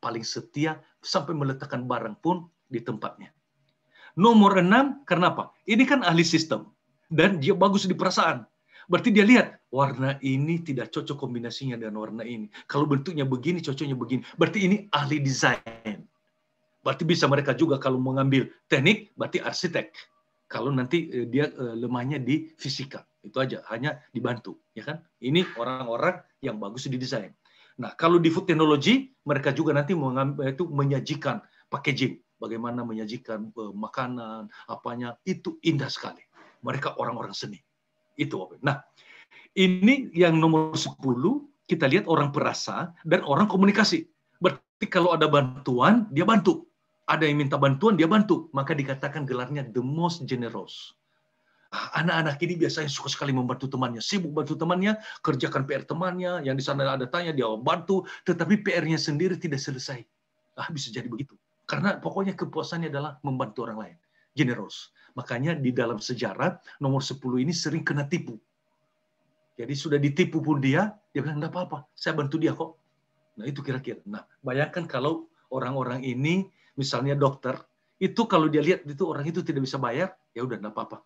paling setia sampai meletakkan barang pun di tempatnya. Nomor 6, kenapa? Ini kan ahli sistem. Dan dia bagus di perasaan. Berarti dia lihat, warna ini tidak cocok kombinasinya dengan warna ini. Kalau bentuknya begini, cocoknya begini. Berarti ini ahli desain. Berarti bisa mereka juga kalau mengambil teknik, berarti arsitek. Kalau nanti dia lemahnya di fisika. Itu aja, hanya dibantu. Ya kan? Ini orang-orang yang bagus di desain. Nah, kalau di food technology, mereka juga nanti menyajikan packaging. Bagaimana menyajikan makanan, apanya, itu indah sekali. Mereka orang-orang seni. Itu. Nah, ini yang nomor 10, kita lihat orang perasa dan orang komunikasi. Berarti kalau ada bantuan, dia bantu. Ada yang minta bantuan, dia bantu. Maka dikatakan gelarnya the most generous. Anak-anak ini biasanya suka sekali membantu temannya. Sibuk bantu temannya, kerjakan PR temannya, yang di sana ada tanya, dia bantu. Tetapi PR-nya sendiri tidak selesai. Bisa jadi begitu. Karena pokoknya kepuasannya adalah membantu orang lain. Generous. Makanya di dalam sejarah, nomor 10 ini sering kena tipu. Jadi sudah ditipu pun dia bilang, enggak apa-apa, saya bantu dia kok. Nah itu kira-kira. Nah bayangkan kalau orang-orang ini, misalnya dokter, itu kalau dia lihat itu orang itu tidak bisa bayar, ya udah enggak apa-apa.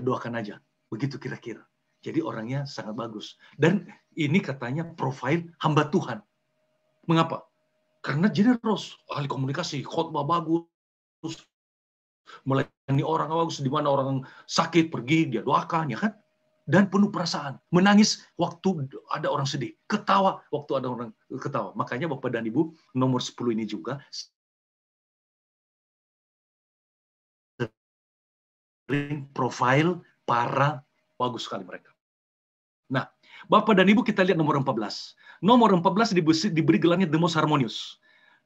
Doakan aja. Begitu kira-kira. Jadi orangnya sangat bagus. Dan ini katanya profil hamba Tuhan. Mengapa? Karena generous, ahli komunikasi, khotbah bagus, melayani orang bagus, di mana orang sakit pergi dia doakan, ya kan? dan penuh perasaan. Menangis waktu ada orang sedih. Ketawa waktu ada orang ketawa. Makanya Bapak dan Ibu, nomor 10 ini juga sering profil para bagus sekali mereka. Nah, Bapak dan Ibu kita lihat nomor 14. Nomor 14 diberi gelarnya the most harmonious.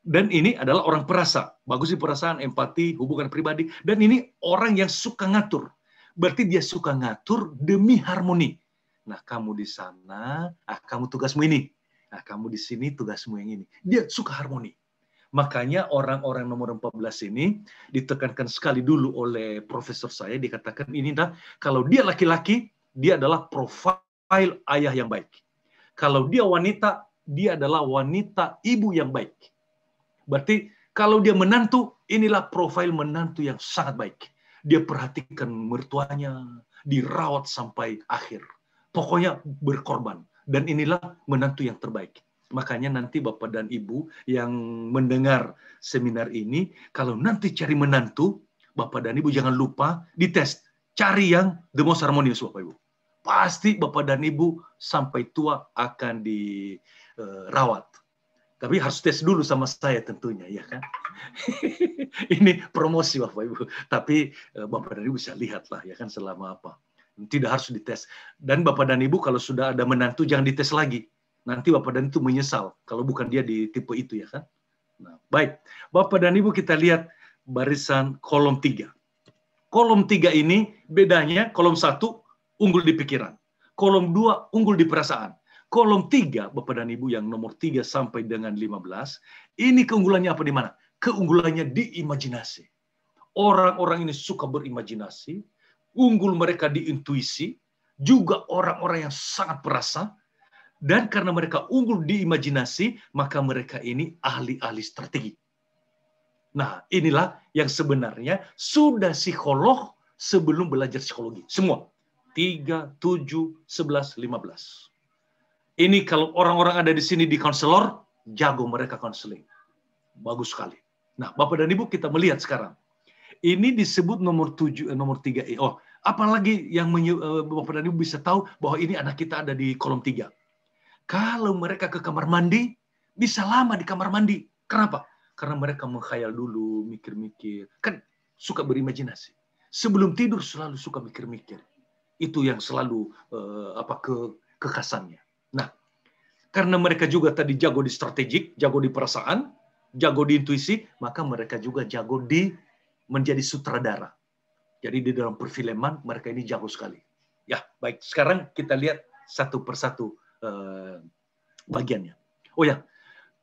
Dan ini adalah orang perasa. Bagus di perasaan, empati, hubungan pribadi. Dan ini orang yang suka ngatur. Berarti dia suka ngatur demi harmoni. Nah, kamu di sana, kamu tugasmu ini. Nah, kamu di sini tugasmu yang ini. Dia suka harmoni. Makanya orang-orang nomor 14 ini ditekankan sekali dulu oleh profesor saya. Dikatakan ini, kalau dia laki-laki, dia adalah profil ayah yang baik. Kalau dia wanita, dia adalah wanita ibu yang baik. Berarti kalau dia menantu, inilah profil menantu yang sangat baik. Dia perhatikan mertuanya, dirawat sampai akhir. Pokoknya berkorban. Dan inilah menantu yang terbaik. Makanya nanti Bapak dan Ibu yang mendengar seminar ini, kalau nanti cari menantu, Bapak dan Ibu jangan lupa dites. Cari yang the most harmonious, Bapak Ibu. Pasti Bapak dan Ibu sampai tua akan dirawat. Tapi harus tes dulu sama saya tentunya, ya kan? Ini promosi Bapak Ibu. Tapi Bapak dan Ibu bisa lihatlah, ya kan, selama apa. Tidak harus dites. Dan Bapak dan Ibu kalau sudah ada menantu jangan dites lagi. Nanti Bapak dan Ibu menyesal kalau bukan dia di tipe itu, ya kan? Nah, baik. Bapak dan Ibu kita lihat barisan kolom 3. Kolom 3 ini bedanya kolom 1 unggul di pikiran. Kolom 2 unggul di perasaan. Kolom 3, Bapak dan Ibu yang nomor 3 sampai dengan 15, ini keunggulannya apa di mana? Keunggulannya di imajinasi. Orang-orang ini suka berimajinasi, unggul mereka di intuisi, juga orang-orang yang sangat perasa, dan karena mereka unggul di imajinasi, maka mereka ini ahli-ahli strategi. Nah, inilah yang sebenarnya sudah psikolog sebelum belajar psikologi. Semua. 3, 7, 11, 15. Ini kalau orang-orang ada di sini di konselor, jago mereka konseling. Bagus sekali. Nah, Bapak dan Ibu kita melihat sekarang. Ini disebut nomor 7, nomor 3. Oh, apalagi yang Bapak dan Ibu bisa tahu bahwa ini anak kita ada di kolom 3. Kalau mereka ke kamar mandi, bisa lama di kamar mandi. Kenapa? Karena mereka menghayal dulu, mikir-mikir. Kan suka berimajinasi. Sebelum tidur selalu suka mikir-mikir. Itu yang selalu kekhasannya. Nah, karena mereka juga tadi jago di strategik, jago di perasaan, jago di intuisi, maka mereka juga jago di menjadi sutradara. Jadi di dalam perfilman mereka ini jago sekali. Ya, baik. Sekarang kita lihat satu persatu bagiannya. Oh ya,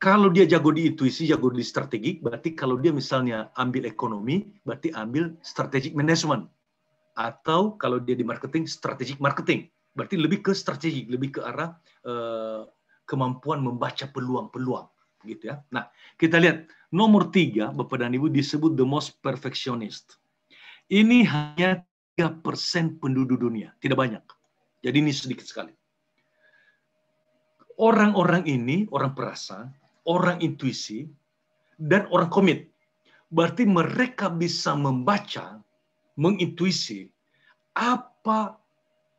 kalau dia jago di intuisi, jago di strategi, berarti kalau dia misalnya ambil ekonomi, berarti ambil strategic management. Atau kalau dia di marketing, strategic marketing. Berarti lebih ke strategi, lebih ke arah kemampuan membaca peluang-peluang, gitu ya. Nah, kita lihat nomor 3, Bapak dan Ibu disebut the most perfectionist. Ini hanya 3% penduduk dunia, tidak banyak. Jadi ini sedikit sekali. Orang-orang ini, orang perasa, orang intuisi, dan orang komit. Berarti mereka bisa membaca, mengintuisi apa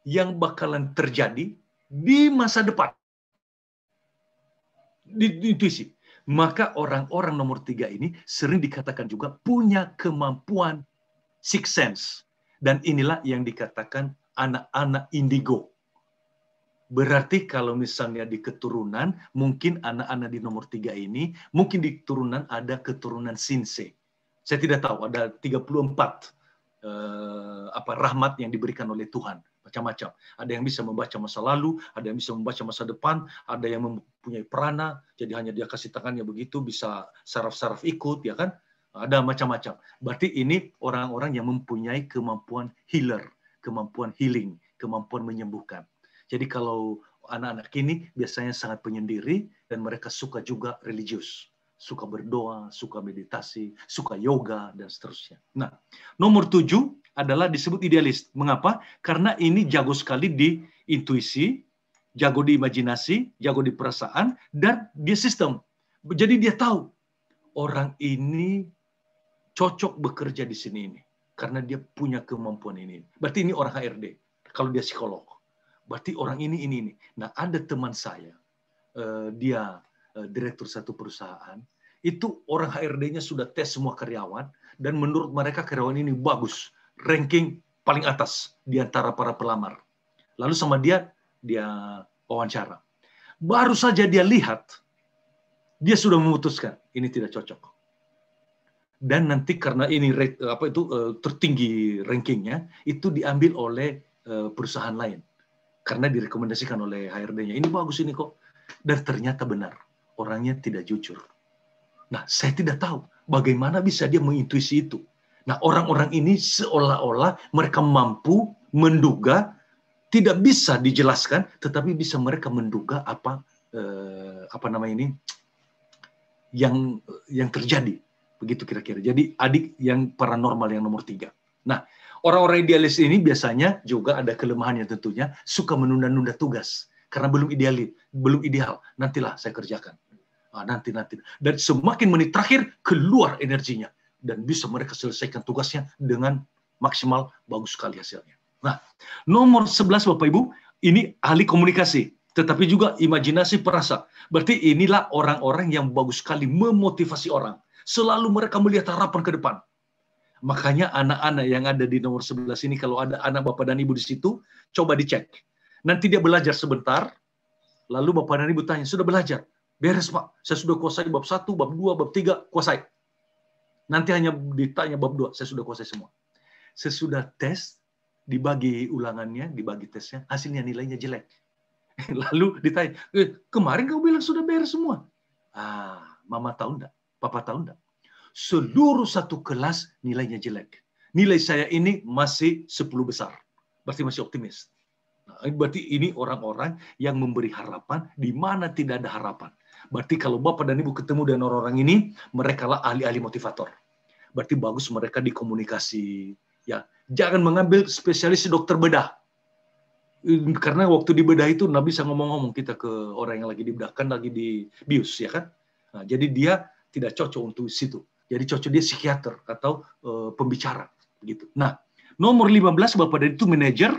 yang bakalan terjadi di masa depan. Di intuisi. Maka orang-orang nomor 3 ini sering dikatakan juga punya kemampuan sixth sense. Dan inilah yang dikatakan anak-anak indigo. Berarti kalau misalnya di keturunan, mungkin anak-anak di nomor 3 ini, mungkin di keturunan ada keturunan Sinse. Saya tidak tahu, ada 34 rahmat yang diberikan oleh Tuhan. Macam-macam. Ada yang bisa membaca masa lalu, ada yang bisa membaca masa depan, ada yang mempunyai perana, jadi hanya dia kasih tangannya begitu, bisa saraf-saraf ikut, ya kan? Ada macam-macam. Berarti ini orang-orang yang mempunyai kemampuan healer, kemampuan healing, kemampuan menyembuhkan. Jadi kalau anak-anak ini biasanya sangat penyendiri dan mereka suka juga religius. Suka berdoa, suka meditasi, suka yoga, dan seterusnya. Nah, nomor 7 adalah disebut idealis. Mengapa? Karena ini jago sekali di intuisi, jago di imajinasi, jago di perasaan, dan dia sistem. Jadi dia tahu orang ini cocok bekerja di sini ini. Karena dia punya kemampuan ini. Berarti ini orang HRD. Kalau dia psikolog. Berarti orang ini. Nah, ada teman saya, dia direktur satu perusahaan, itu orang HRD-nya sudah tes semua karyawan, dan menurut mereka karyawan ini bagus, ranking paling atas di antara para pelamar. Lalu sama dia wawancara. Baru saja dia lihat, dia sudah memutuskan ini tidak cocok. Dan nanti karena ini tertinggi rankingnya, itu diambil oleh perusahaan lain karena direkomendasikan oleh HRD-nya. Ini bagus ini kok. Dan ternyata benar, orangnya tidak jujur. Nah, saya tidak tahu bagaimana bisa dia mengintuisi itu. Nah, orang-orang ini seolah-olah mereka mampu menduga, tidak bisa dijelaskan, tetapi bisa mereka menduga apa namanya ini yang terjadi. Begitu kira-kira. Jadi adik yang paranormal yang nomor 3. Nah, orang-orang idealis ini biasanya juga ada kelemahannya tentunya, suka menunda-nunda tugas karena belum ideal. Nantilah saya kerjakan. Nanti. Dan semakin menit terakhir keluar energinya dan bisa mereka selesaikan tugasnya dengan maksimal, bagus sekali hasilnya. Nah, nomor 11 Bapak Ibu, ini ahli komunikasi, tetapi juga imajinasi perasa. Berarti inilah orang-orang yang bagus sekali memotivasi orang. Selalu mereka melihat harapan ke depan. Makanya anak-anak yang ada di nomor 11 ini, kalau ada anak Bapak dan Ibu di situ, coba dicek. Nanti dia belajar sebentar, lalu Bapak dan Ibu tanya, sudah belajar? Beres Pak, saya sudah kuasai bab 1, bab 2, bab 3, kuasai. Nanti hanya ditanya bab 2, saya sudah kuasai semua. Sesudah tes, dibagi ulangannya, dibagi tesnya, hasilnya nilainya jelek. Lalu ditanya, kemarin kau bilang sudah beres semua. Mama tahu enggak? Papa tahu enggak? Seluruh satu kelas nilainya jelek. Nilai saya ini masih 10 besar. Berarti masih optimis. Nah, berarti ini orang-orang yang memberi harapan di mana tidak ada harapan. Berarti kalau Bapak dan Ibu ketemu dengan orang-orang ini, mereka lah ahli-ahli motivator. Berarti bagus mereka di komunikasi. Ya, jangan mengambil spesialis dokter bedah. Karena waktu di bedah itu nggak bisa ngomong-ngomong kita ke orang yang lagi dibedah, kan lagi di bius, ya kan? Nah, jadi dia tidak cocok untuk situ. Jadi cocok dia psikiater atau pembicara gitu. Nah, nomor 15 Bapak dan itu manajer,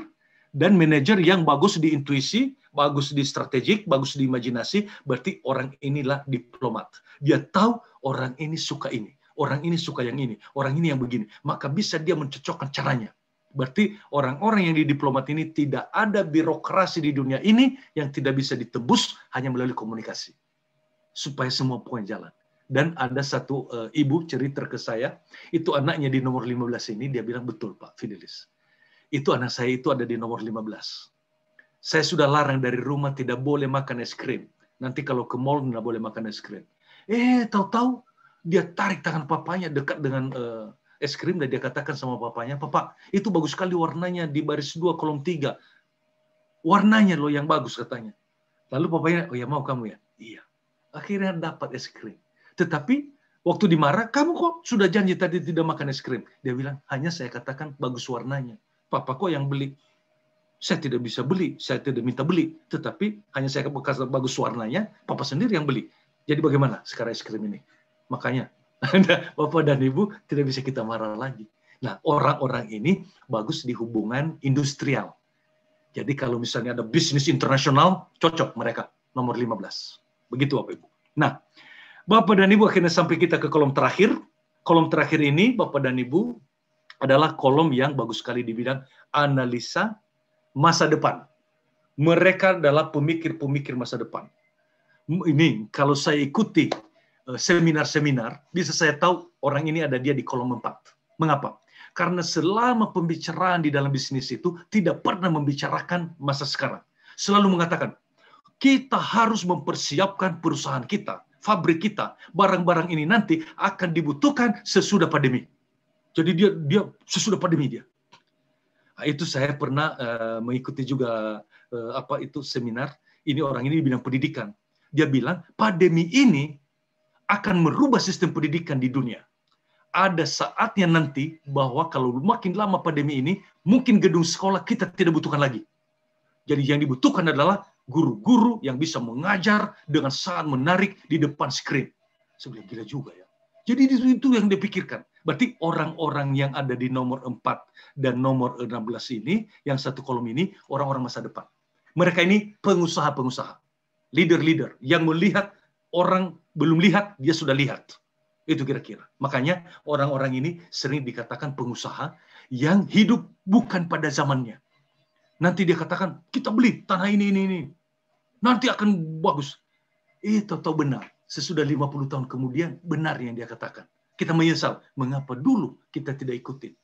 dan manajer yang bagus di intuisi, bagus di strategik, bagus di imajinasi, berarti orang inilah diplomat. Dia tahu orang ini suka ini, orang ini suka yang ini, orang ini yang begini, maka bisa dia mencocokkan caranya. Berarti orang-orang yang di diplomat ini tidak ada birokrasi di dunia ini yang tidak bisa ditebus hanya melalui komunikasi. Supaya semua poin jalan. Dan ada satu ibu cerita ke saya, itu anaknya di nomor 15 ini, dia bilang, betul Pak Fidelis. Itu anak saya itu ada di nomor 15. Saya sudah larang dari rumah tidak boleh makan es krim. Nanti kalau ke mall tidak boleh makan es krim. Tahu-tahu dia tarik tangan papanya dekat dengan es krim dan dia katakan sama papanya, Papa, itu bagus sekali warnanya di baris 2 kolom 3. Warnanya loh yang bagus katanya. Lalu papanya, oh ya mau kamu ya? Iya. Akhirnya dapat es krim. Tetapi waktu dimarah, kamu kok sudah janji tadi tidak makan es krim? Dia bilang, hanya saya katakan bagus warnanya. Papa kok yang beli? Saya tidak bisa beli, saya tidak minta beli. Tetapi hanya saya katakan bagus warnanya, Papa sendiri yang beli. Jadi bagaimana sekarang es krim ini? Makanya, Bapak dan Ibu tidak bisa kita marah lagi. Nah, orang-orang ini bagus di hubungan industrial. Jadi kalau misalnya ada bisnis internasional, cocok mereka. Nomor 15. Begitu Bapak Ibu. Nah, Bapak dan Ibu akhirnya sampai kita ke kolom terakhir. Kolom terakhir ini, Bapak dan Ibu, adalah kolom yang bagus sekali di bidang analisa masa depan. Mereka adalah pemikir-pemikir masa depan. Ini, kalau saya ikuti seminar-seminar, bisa saya tahu orang ini ada dia di kolom 4. Mengapa? Karena selama pembicaraan di dalam bisnis itu tidak pernah membicarakan masa sekarang. Selalu mengatakan, kita harus mempersiapkan perusahaan kita, fabrik kita, barang-barang ini nanti akan dibutuhkan sesudah pandemi. Jadi dia sesudah pandemi dia. Nah, itu saya pernah mengikuti juga seminar. Ini orang ini di bidang pendidikan. Dia bilang pandemi ini akan merubah sistem pendidikan di dunia. Ada saatnya nanti bahwa kalau makin lama pandemi ini, mungkin gedung sekolah kita tidak butuhkan lagi. Jadi yang dibutuhkan adalah guru-guru yang bisa mengajar dengan sangat menarik di depan screen. Sebenarnya gila juga ya. Jadi itu yang dipikirkan. Berarti orang-orang yang ada di nomor 4 dan nomor 16 ini, yang satu kolom ini, orang-orang masa depan. Mereka ini pengusaha-pengusaha, leader-leader yang melihat orang belum lihat, dia sudah lihat. Itu kira-kira. Makanya orang-orang ini sering dikatakan pengusaha yang hidup bukan pada zamannya. Nanti dia katakan, kita beli tanah ini. Nanti akan bagus. Itu tahu benar. Sesudah 50 tahun kemudian, benar yang dia katakan. Kita menyesal, mengapa dulu kita tidak ikutin.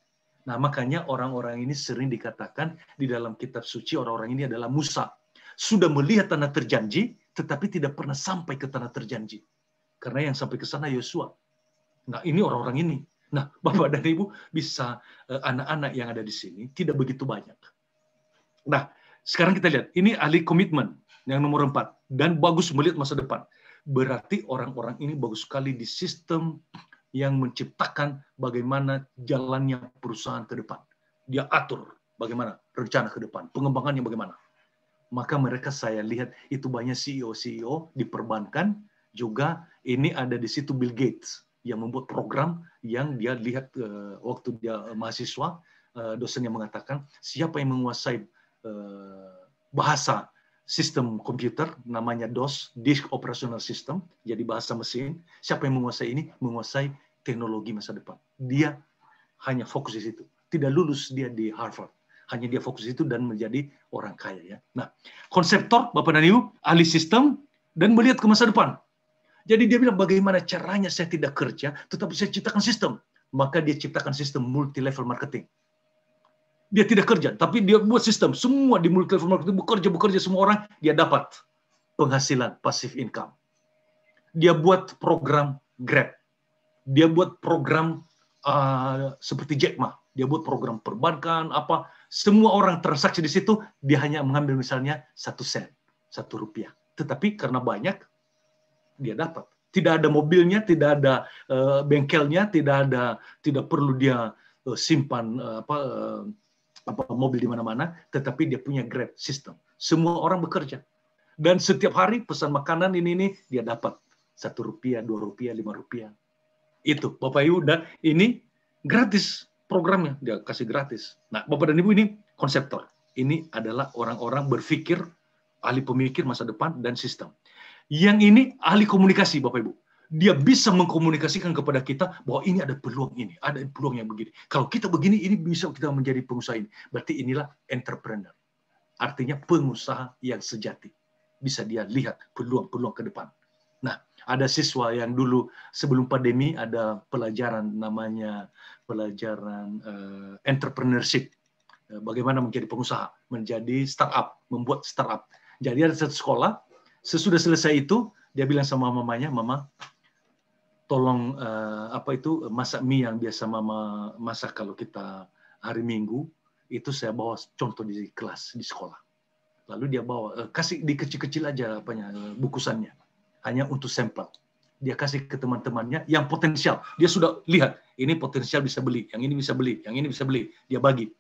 Nah, makanya orang-orang ini sering dikatakan di dalam kitab suci, orang-orang ini adalah Musa. Sudah melihat tanah terjanji, tetapi tidak pernah sampai ke tanah terjanji. Karena yang sampai ke sana Yosua. Nah, ini orang-orang ini. Nah, Bapak dan Ibu bisa, anak-anak yang ada di sini tidak begitu banyak. Nah, sekarang kita lihat. Ini ahli komitmen yang nomor 4. Dan bagus melihat masa depan. Berarti orang-orang ini bagus sekali di sistem yang menciptakan bagaimana jalannya perusahaan ke depan. Dia atur bagaimana rencana ke depan, pengembangannya bagaimana. Maka mereka saya lihat itu banyak CEO di perbankan, juga ini ada di situ Bill Gates yang membuat program yang dia lihat waktu dia mahasiswa, dosennya mengatakan siapa yang menguasai bahasa sistem komputer, namanya DOS, Disk Operational System, jadi bahasa mesin. Siapa yang menguasai ini? Menguasai teknologi masa depan. Dia hanya fokus di situ. Tidak lulus dia di Harvard. Hanya dia fokus di situ dan menjadi orang kaya. Ya. Nah, konseptor, Bapak dan Ibu, ahli sistem, dan melihat ke masa depan. Jadi dia bilang, bagaimana caranya saya tidak kerja, tetapi saya ciptakan sistem. Maka dia ciptakan sistem multi-level marketing. Dia tidak kerja, tapi dia buat sistem. Semua di multi-level marketing bekerja semua orang, dia dapat penghasilan, passive income. Dia buat program Grab. Dia buat program seperti Jack Ma. Dia buat program perbankan, apa. Semua orang transaksi di situ, dia hanya mengambil misalnya 1 sen, 1 rupiah. Tetapi karena banyak, dia dapat. Tidak ada mobilnya, tidak ada bengkelnya, tidak perlu dia simpan mobil di mana-mana, tetapi dia punya Grab system. Semua orang bekerja. Dan setiap hari pesan makanan ini dia dapat 1 rupiah, 2 rupiah, 5 rupiah. Itu Bapak Ibu, dan ini gratis programnya, dia kasih gratis. Nah, Bapak dan Ibu, ini konseptor. Ini adalah orang-orang berpikir, ahli pemikir masa depan dan sistem. Yang ini ahli komunikasi, Bapak Ibu. Dia bisa mengkomunikasikan kepada kita bahwa ini ada peluang ini, ada peluang yang begini. Kalau kita begini, ini bisa kita menjadi pengusaha ini. Berarti inilah entrepreneur. Artinya pengusaha yang sejati. Bisa dia lihat peluang-peluang ke depan. Nah, ada siswa yang dulu sebelum pandemi ada pelajaran namanya pelajaran entrepreneurship. Bagaimana menjadi pengusaha, menjadi startup, membuat startup. Jadi ada satu sekolah, sesudah selesai itu, dia bilang sama mamanya, Mama, tolong masak mie yang biasa Mama masak kalau kita hari Minggu, itu saya bawa contoh di kelas, di sekolah. Lalu dia bawa, kasih di kecil-kecil aja bukusannya, hanya untuk sampel. Dia kasih ke teman-temannya yang potensial. Dia sudah lihat, ini potensial bisa beli, yang ini bisa beli, yang ini bisa beli. Dia bagi.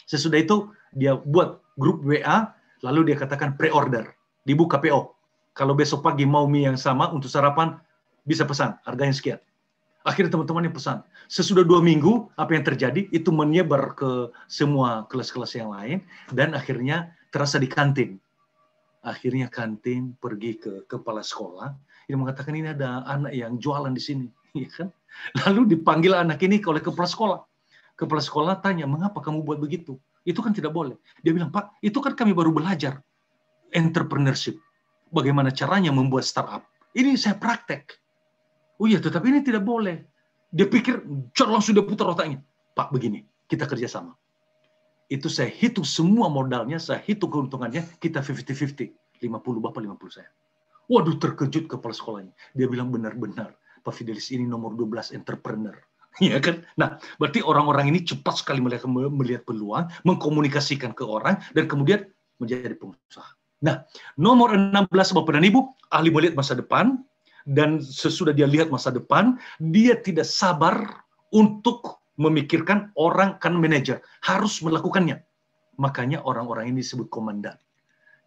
Sesudah itu, dia buat grup WA, lalu dia katakan pre-order, dibuka PO. Kalau besok pagi mau mie yang sama untuk sarapan, bisa pesan, harganya sekian. Akhirnya teman-teman yang pesan. Sesudah 2 minggu, apa yang terjadi? Itu menyebar ke semua kelas-kelas yang lain, dan akhirnya terasa di kantin. Akhirnya kantin pergi ke kepala sekolah, dia mengatakan ini ada anak yang jualan di sini. Ya kan? Lalu dipanggil anak ini oleh kepala sekolah. Kepala sekolah tanya, mengapa kamu buat begitu? Itu kan tidak boleh. Dia bilang, Pak, itu kan kami baru belajar entrepreneurship. Bagaimana caranya membuat startup. Ini saya praktek. Oh iya, tetapi ini tidak boleh. Dia pikir, langsung dia putar otaknya. Pak, begini, kita kerjasama. Itu saya hitung semua modalnya, saya hitung keuntungannya, kita 50-50. 50 Bapak, 50 saya. Waduh, terkejut kepala sekolahnya. Dia bilang, benar-benar, Pak Fidelis ini nomor 12 entrepreneur. Ya kan? Nah, berarti orang-orang ini cepat sekali melihat peluang, mengkomunikasikan ke orang, dan kemudian menjadi pengusaha. Nah, nomor 16 Bapak dan Ibu, ahli melihat masa depan, dan sesudah dia lihat masa depan, dia tidak sabar untuk memikirkan orang kan manajer. Harus melakukannya. Makanya orang-orang ini disebut komandan.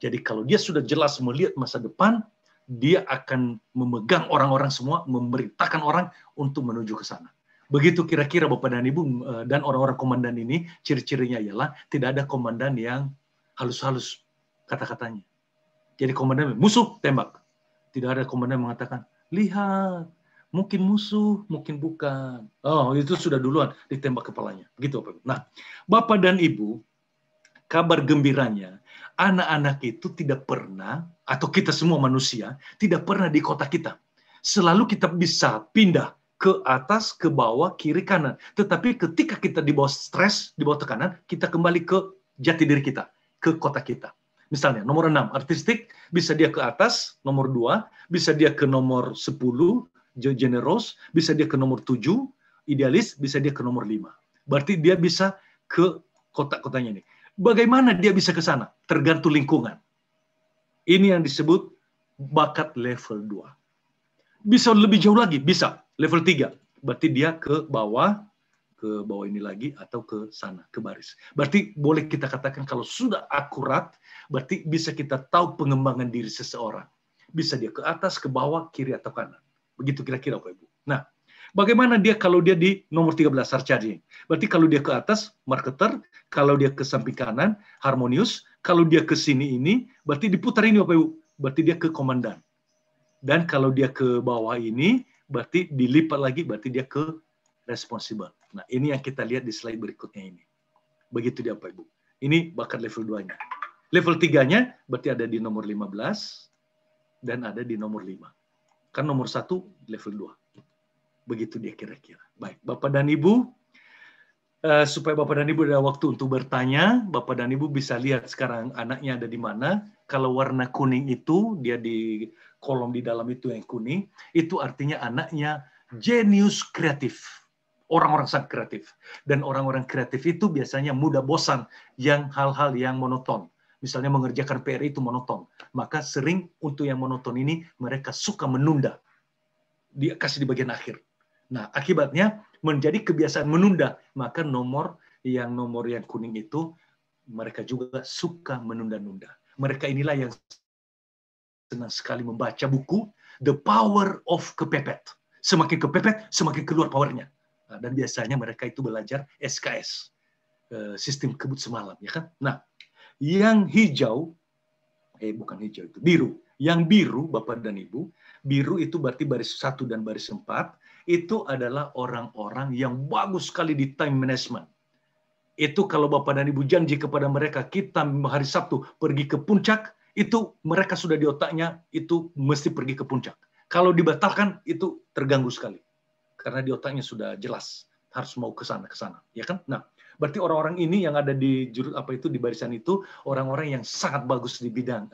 Jadi kalau dia sudah jelas melihat masa depan, dia akan memegang orang-orang semua, memerintahkan orang untuk menuju ke sana. Begitu kira-kira Bapak dan Ibu, dan orang-orang komandan ini, ciri-cirinya ialah tidak ada komandan yang halus-halus. kata-katanya. Jadi komandan musuh tembak. Tidak ada komandan mengatakan lihat mungkin musuh, mungkin bukan. Oh itu sudah duluan ditembak kepalanya. Gitu Bapak Ibu. Nah Bapak dan Ibu, kabar gembiranya anak-anak itu tidak pernah, atau kita semua manusia tidak pernah di kota kita. Selalu kita bisa pindah ke atas, ke bawah, kiri, kanan. Tetapi ketika kita di bawah stres, di bawah tekanan, kita kembali ke jati diri kita, ke kota kita. Misalnya, nomor 6, artistik, bisa dia ke atas, nomor 2, bisa dia ke nomor 10, generous, bisa dia ke nomor 7, idealis, bisa dia ke nomor 5. Berarti dia bisa ke kota-kotanya ini. Bagaimana dia bisa ke sana? Tergantung lingkungan. Ini yang disebut bakat level 2. Bisa lebih jauh lagi, bisa. Level 3, berarti dia ke bawah ini lagi, atau ke sana, ke baris. Berarti boleh kita katakan kalau sudah akurat, berarti bisa kita tahu pengembangan diri seseorang. Bisa dia ke atas, ke bawah, kiri, atau kanan. Begitu kira-kira Bapak Ibu. Nah, bagaimana dia kalau dia di nomor 13, sarcasing? Berarti kalau dia ke atas, marketer. Kalau dia ke samping kanan, harmonius. Kalau dia ke sini ini, berarti diputar ini Bapak Ibu. Berarti dia ke komandan. Dan kalau dia ke bawah ini, berarti dilipat lagi, berarti dia ke responsible. Nah, ini yang kita lihat di slide berikutnya ini. Begitu dia Bapak Ibu. Ini bakat level 2-nya. Level 3-nya berarti ada di nomor 15 dan ada di nomor 5. Kan nomor 1 level 2. Begitu dia kira-kira. Baik, Bapak dan Ibu, supaya Bapak dan Ibu ada waktu untuk bertanya, Bapak dan Ibu bisa lihat sekarang anaknya ada di mana. Kalau warna kuning itu, dia di kolom di dalam itu yang kuning, itu artinya anaknya genius kreatif. Orang-orang sangat kreatif. Dan orang-orang kreatif itu biasanya mudah bosan yang hal-hal yang monoton. Misalnya mengerjakan PR itu monoton. Maka sering untuk yang monoton ini mereka suka menunda. Dia kasih di bagian akhir. Nah, akibatnya menjadi kebiasaan menunda. Maka nomor yang kuning itu mereka juga suka menunda-nunda. Mereka inilah yang senang sekali membaca buku The Power of Kepepet. Semakin kepepet, semakin keluar powernya. Dan biasanya mereka itu belajar SKS, sistem kebut semalam, ya kan? Nah, yang hijau, bukan hijau itu, biru. Yang biru, Bapak dan Ibu, biru itu berarti baris 1 dan baris 4, itu adalah orang-orang yang bagus sekali di time management. Itu kalau Bapak dan Ibu janji kepada mereka, kita hari Sabtu pergi ke puncak, itu mereka sudah di otaknya, itu mesti pergi ke puncak. Kalau dibatalkan, itu terganggu sekali. Karena di otaknya sudah jelas harus mau ke sana, ya kan? Nah, berarti orang-orang ini yang ada di di barisan itu orang-orang yang sangat bagus di bidang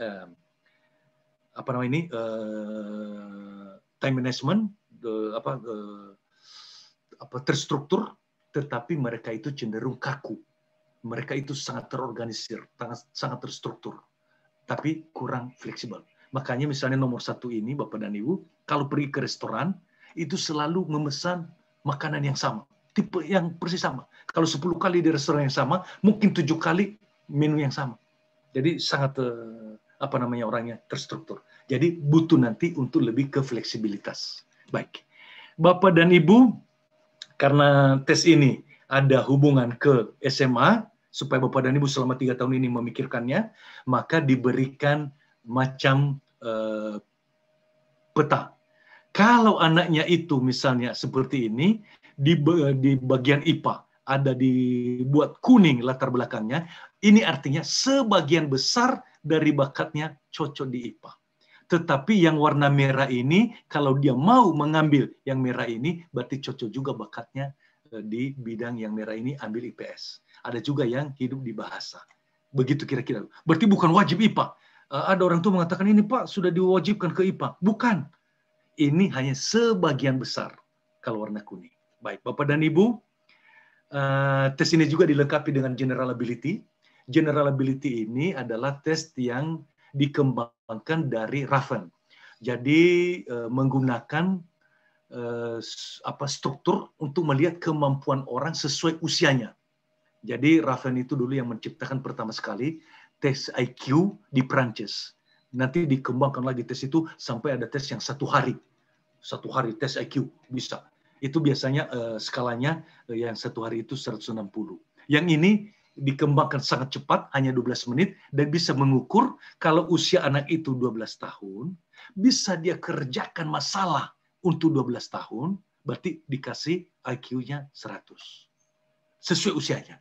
time management, terstruktur, tetapi mereka itu cenderung kaku. Mereka itu sangat terorganisir, sangat terstruktur, tapi kurang fleksibel. Makanya misalnya nomor 1 ini, Bapak dan Ibu, kalau pergi ke restoran, itu selalu memesan makanan yang sama, tipe yang persis sama. Kalau 10 kali di restoran yang sama, mungkin 7 kali menu yang sama. Jadi sangat orangnya terstruktur. Jadi butuh nanti untuk lebih ke fleksibilitas. Baik, Bapak dan Ibu, karena tes ini ada hubungan ke SMA, supaya Bapak dan Ibu selama 3 tahun ini memikirkannya, maka diberikan macam peta. Kalau anaknya itu misalnya seperti ini, di bagian IPA ada dibuat kuning latar belakangnya, ini artinya sebagian besar dari bakatnya cocok di IPA. Tetapi yang warna merah ini, kalau dia mau mengambil yang merah ini, berarti cocok juga bakatnya di bidang yang merah ini ambil IPS. Ada juga yang hidup di bahasa. Begitu kira-kira. Berarti bukan wajib IPA. Ada orang tua mengatakan, ini Pak sudah diwajibkan ke IPA. Bukan. Ini hanya sebagian besar kalau warna kuning. Baik, Bapak dan Ibu, tes ini juga dilengkapi dengan general ability. General ability ini adalah tes yang dikembangkan dari Raven. Jadi menggunakan struktur untuk melihat kemampuan orang sesuai usianya. Jadi Raven itu dulu yang menciptakan pertama sekali tes IQ di Prancis. Nanti dikembangkan lagi tes itu sampai ada tes yang 1 hari. 1 hari tes IQ bisa. Itu biasanya skalanya yang 1 hari itu 160. Yang ini dikembangkan sangat cepat, hanya 12 menit, dan bisa mengukur kalau usia anak itu 12 tahun, bisa dia kerjakan masalah untuk 12 tahun, berarti dikasih IQ-nya 100. Sesuai usianya.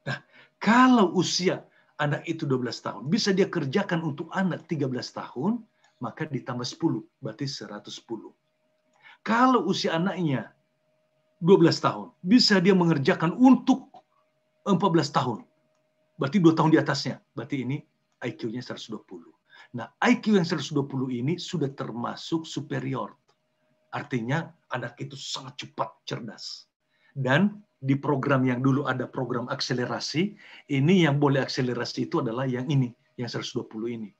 Nah, kalau usia anak itu 12 tahun, bisa dia kerjakan untuk anak 13 tahun, maka ditambah 10, berarti 110. Kalau usia anaknya 12 tahun, bisa dia mengerjakan untuk 14 tahun. Berarti 2 tahun di atasnya. Berarti ini IQ-nya 120. Nah, IQ yang 120 ini sudah termasuk superior. Artinya anak itu sangat cepat, cerdas. Dan di program yang dulu ada program akselerasi, ini yang boleh akselerasi itu adalah yang ini, yang 120 ini.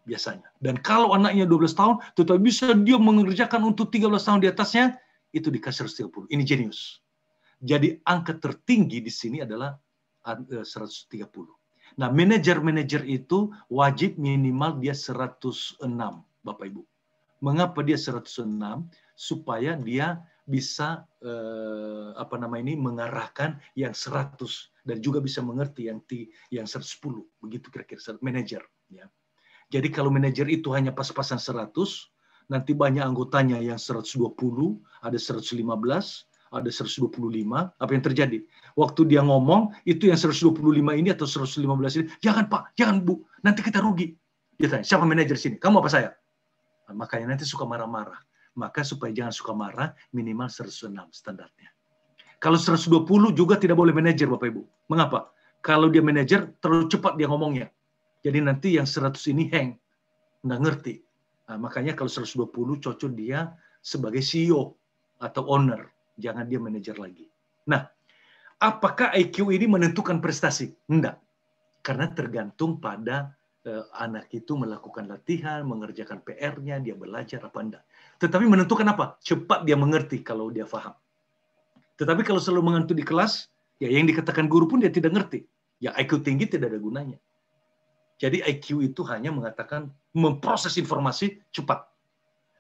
Biasanya. Dan kalau anaknya 12 tahun, tetapi bisa dia mengerjakan untuk 13 tahun di atasnya, itu dikasih 130. Ini jenius. Jadi angka tertinggi di sini adalah 130. Nah, manajer-manajer itu wajib minimal dia 106, Bapak Ibu. Mengapa dia 106? Supaya dia bisa mengarahkan yang 100 dan juga bisa mengerti yang 110. Begitu kira-kira manajer, ya. Jadi kalau manajer itu hanya pas-pasan 100, nanti banyak anggotanya yang 120, ada 115, ada 125, apa yang terjadi? Waktu dia ngomong, itu yang 125 ini atau 115 ini, jangan Pak, jangan Bu, nanti kita rugi. Dia tanya, siapa manajer sini? Kamu apa saya? Nah, makanya nanti suka marah-marah. Maka supaya jangan suka marah, minimal 106 standarnya. Kalau 120 juga tidak boleh manajer Bapak Ibu. Mengapa? Kalau dia manajer, terlalu cepat dia ngomongnya. Jadi nanti yang 100 ini hang, nggak ngerti. Nah, makanya kalau 120 cocok dia sebagai CEO atau owner. Jangan dia manajer lagi. Nah, apakah IQ ini menentukan prestasi? Enggak. Karena tergantung pada anak itu melakukan latihan, mengerjakan PR-nya, dia belajar apa enggak. Tetapi menentukan apa? Cepat dia mengerti kalau dia paham. Tetapi kalau selalu mengantuk di kelas, ya yang dikatakan guru pun dia tidak ngerti. Ya IQ tinggi tidak ada gunanya. Jadi IQ itu hanya mengatakan memproses informasi cepat.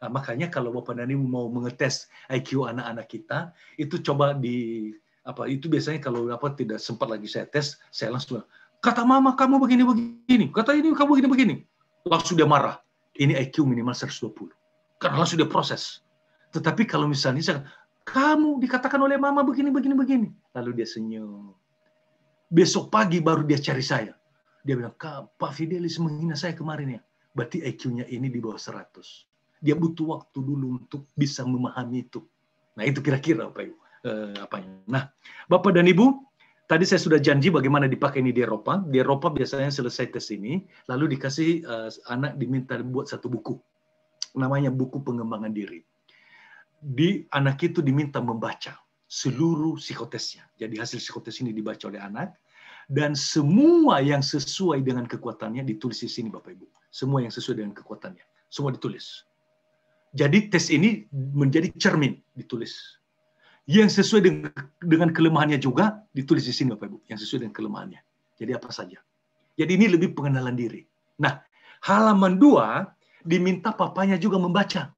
Nah, makanya kalau Bapak dan Ibu mau mengetes IQ anak-anak kita, itu coba itu biasanya kalau tidak sempat lagi saya tes, saya langsung kata mama kamu begini-begini, kata ini kamu begini-begini. Langsung dia marah. Ini IQ minimal 120. Karena langsung dia proses. Tetapi kalau misalnya kamu dikatakan oleh mama begini-begini, lalu dia senyum. Besok pagi baru dia cari saya. Dia bilang, Pak Fidelis menghina saya kemarin ya. Berarti IQ-nya ini di bawah 100. Dia butuh waktu dulu untuk bisa memahami itu. Nah, itu kira-kira apanya. Nah, Bapak dan Ibu, tadi saya sudah janji bagaimana dipakai ini di Eropa. Di Eropa biasanya selesai tes ini, lalu dikasih anak diminta buat satu buku. Namanya buku pengembangan diri. Anak itu diminta membaca seluruh psikotesnya. Jadi hasil psikotes ini dibaca oleh anak. Dan semua yang sesuai dengan kekuatannya ditulis di sini, Bapak Ibu. Semua yang sesuai dengan kekuatannya. Semua ditulis. Jadi tes ini menjadi cermin, ditulis. Yang sesuai dengan kelemahannya juga ditulis di sini, Bapak Ibu. Yang sesuai dengan kelemahannya. Jadi apa saja. Jadi ini lebih pengenalan diri. Nah, halaman 2 diminta papanya juga membaca.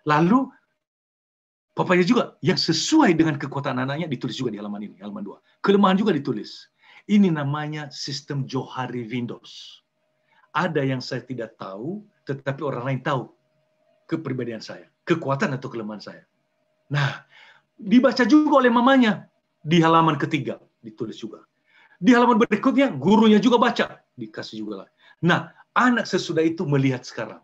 Lalu papanya juga yang sesuai dengan kekuatan anaknya ditulis juga di halaman ini, halaman 2. Kelemahan juga ditulis. Ini namanya sistem Johari Windows. Ada yang saya tidak tahu, tetapi orang lain tahu kepribadian saya, kekuatan atau kelemahan saya. Nah, dibaca juga oleh mamanya di halaman 3, ditulis juga. Di halaman berikutnya, gurunya juga baca, dikasih juga lah. Nah, anak sesudah itu melihat sekarang.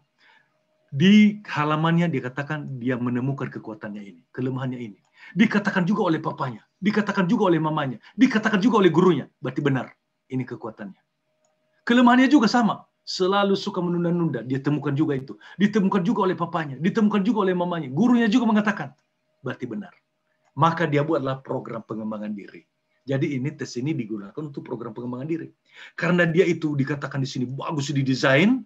Di halamannya dikatakan dia menemukan kekuatannya ini, kelemahannya ini. Dikatakan juga oleh papanya, dikatakan juga oleh mamanya, dikatakan juga oleh gurunya. Berarti benar, ini kekuatannya. Kelemahannya juga sama. Selalu suka menunda-nunda, dia temukan juga itu. Ditemukan juga oleh papanya, ditemukan juga oleh mamanya. Gurunya juga mengatakan, berarti benar. Maka dia buatlah program pengembangan diri. Jadi ini tes ini digunakan untuk program pengembangan diri. Karena dia itu dikatakan di sini bagus didesain,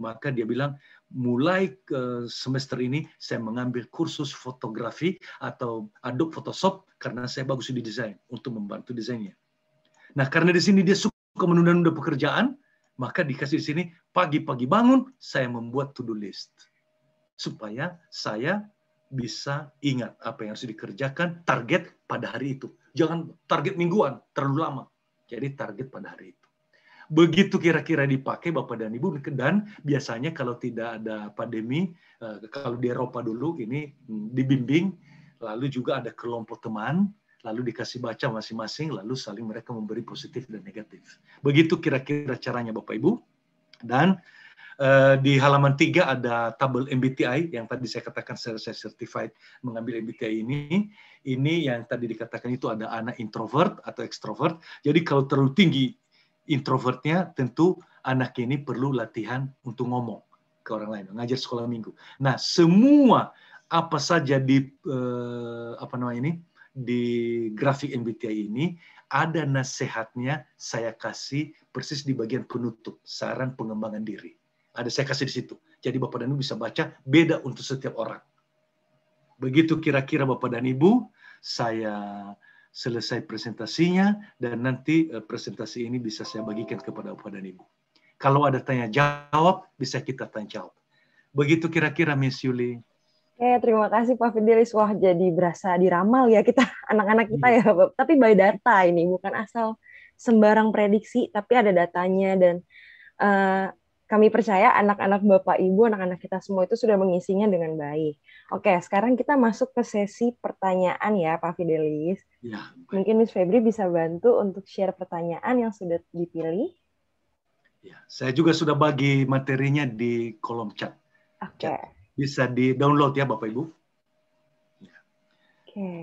maka dia bilang, mulai ke semester ini saya mengambil kursus fotografi atau Adobe Photoshop karena saya bagus di desain untuk membantu desainnya. Nah, karena di sini dia suka menunda-nunda pekerjaan, maka dikasih di sini pagi-pagi bangun saya membuat to-do list supaya saya bisa ingat apa yang harus dikerjakan, target pada hari itu. Jangan target mingguan, terlalu lama. Jadi target pada hari itu. Begitu kira-kira dipakai Bapak dan Ibu, dan biasanya kalau tidak ada pandemi, kalau di Eropa dulu ini dibimbing, lalu juga ada kelompok teman, lalu dikasih baca masing-masing, lalu saling mereka memberi positif dan negatif. Begitu kira-kira caranya Bapak Ibu. Dan di halaman 3 ada tabel MBTI yang tadi saya katakan saya certified mengambil MBTI ini. Ini yang tadi dikatakan itu ada anak introvert atau extrovert. Jadi kalau terlalu tinggi introvertnya, tentu anak ini perlu latihan untuk ngomong ke orang lain, ngajar sekolah minggu. Nah, semua apa saja di di grafik MBTI ini ada nasihatnya saya kasih persis di bagian penutup, saran pengembangan diri. Ada saya kasih di situ. Jadi Bapak dan Ibu bisa baca, beda untuk setiap orang. Begitu kira-kira Bapak dan Ibu, saya selesai presentasinya, dan nanti presentasi ini bisa saya bagikan kepada Bapak dan Ibu. Kalau ada tanya jawab, bisa kita tanya jawab. Begitu kira-kira Miss Yuli.
Terima kasih Pak Fidelis. Wah, jadi berasa diramal ya kita, anak-anak kita ya, Bapak. Tapi by data ini, bukan asal sembarang prediksi, tapi ada datanya, dan kami percaya anak-anak Bapak Ibu, anak-anak kita semua itu sudah mengisinya dengan baik. Oke, sekarang kita masuk ke sesi pertanyaan ya Pak Fidelis.
Ya,
mungkin Miss Febri bisa bantu untuk share pertanyaan yang sudah dipilih.
Ya, saya juga sudah bagi materinya di kolom chat.
Oke.
Bisa di-download ya Bapak Ibu. Ya.
Oke.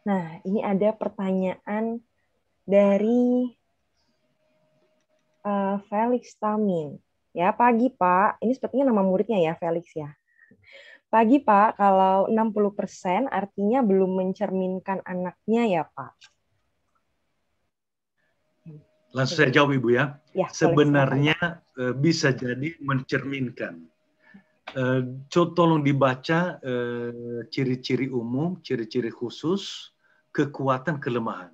Nah, ini ada pertanyaan dari Felix Tamin. Ya, pagi Pak. Ini sepertinya nama muridnya ya, Felix ya. Pagi Pak, kalau 60% artinya belum mencerminkan anaknya ya Pak?
Langsung saya jawab Ibu ya.
Ya,
sebenarnya bisa jadi mencerminkan. Tolong dibaca ciri-ciri umum, ciri-ciri khusus, kekuatan, kelemahan.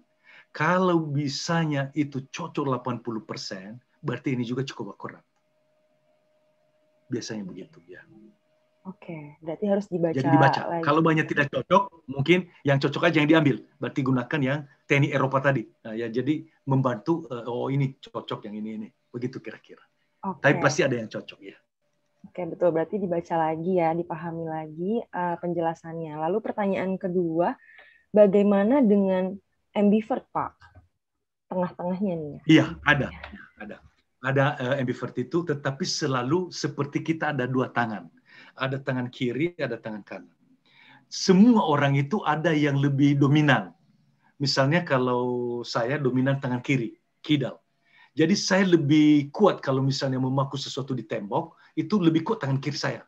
Kalau bisanya itu cocok 80%, berarti ini juga cukup akurat. Biasanya begitu ya.
Oke, berarti harus dibaca.
Jadi dibaca.
Lagi.
Kalau banyak tidak cocok, mungkin yang cocok aja yang diambil. Berarti gunakan yang teknik Eropa tadi. Nah, ya jadi membantu. Oh ini cocok yang ini. Begitu kira-kira. Tapi pasti ada yang cocok ya.
Oke, betul. Berarti dibaca lagi ya, dipahami lagi penjelasannya. Lalu pertanyaan kedua, bagaimana dengan ambivert Pak? Tengah-tengahnya nih ya.
Iya, ada. Ada ambivert itu, tetapi selalu seperti kita ada dua tangan. Ada tangan kiri, ada tangan kanan. Semua orang itu ada yang lebih dominan. Misalnya kalau saya dominan tangan kiri, kidal. Jadi saya lebih kuat kalau misalnya memaku sesuatu di tembok, itu lebih kuat tangan kiri saya.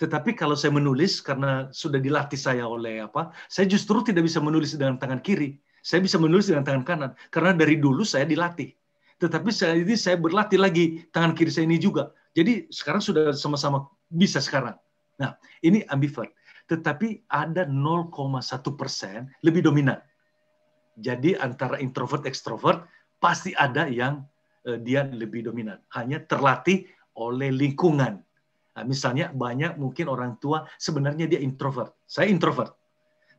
Tetapi kalau saya menulis, karena sudah dilatih saya oleh saya justru tidak bisa menulis dengan tangan kiri. Saya bisa menulis dengan tangan kanan. Karena dari dulu saya dilatih. Tetapi saya berlatih lagi tangan kiri saya ini juga. Jadi sekarang sudah sama-sama bisa sekarang. Nah, ini ambivert. Tetapi ada 0,1% lebih dominan. Jadi antara introvert, extrovert, pasti ada yang dia lebih dominan. Hanya terlatih oleh lingkungan. Nah, misalnya banyak mungkin orang tua sebenarnya dia introvert. Saya introvert.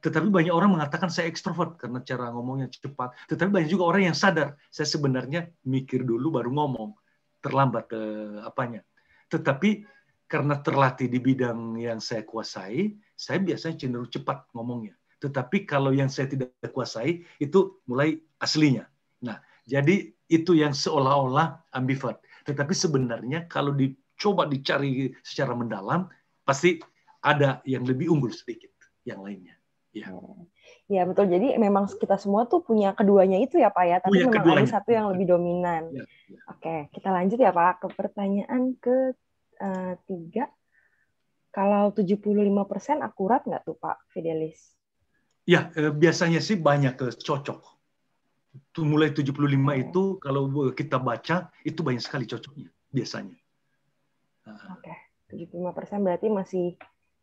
Tetapi banyak orang mengatakan saya ekstrovert karena cara ngomongnya cepat. Tetapi banyak juga orang yang sadar saya sebenarnya mikir dulu baru ngomong. Terlambat apanya. Tetapi karena terlatih di bidang yang saya kuasai, saya biasanya cenderung cepat ngomongnya. Tetapi kalau yang saya tidak kuasai, itu mulai aslinya. Nah, jadi itu yang seolah-olah ambivert. Tetapi sebenarnya kalau dicoba dicari secara mendalam, pasti ada yang lebih unggul sedikit yang lainnya. Ya.
Ya betul. Jadi memang kita semua tuh punya keduanya itu ya Pak ya. Tapi memang keduanya. Ada satu yang lebih dominan. Ya. Oke, kita lanjut ya Pak ke pertanyaan ke-3. Kalau 75% akurat nggak tuh Pak Fidelis?
Ya, biasanya sih banyak cocok. Mulai 75 itu kalau kita baca itu banyak sekali cocoknya biasanya.
Oke, 75% berarti masih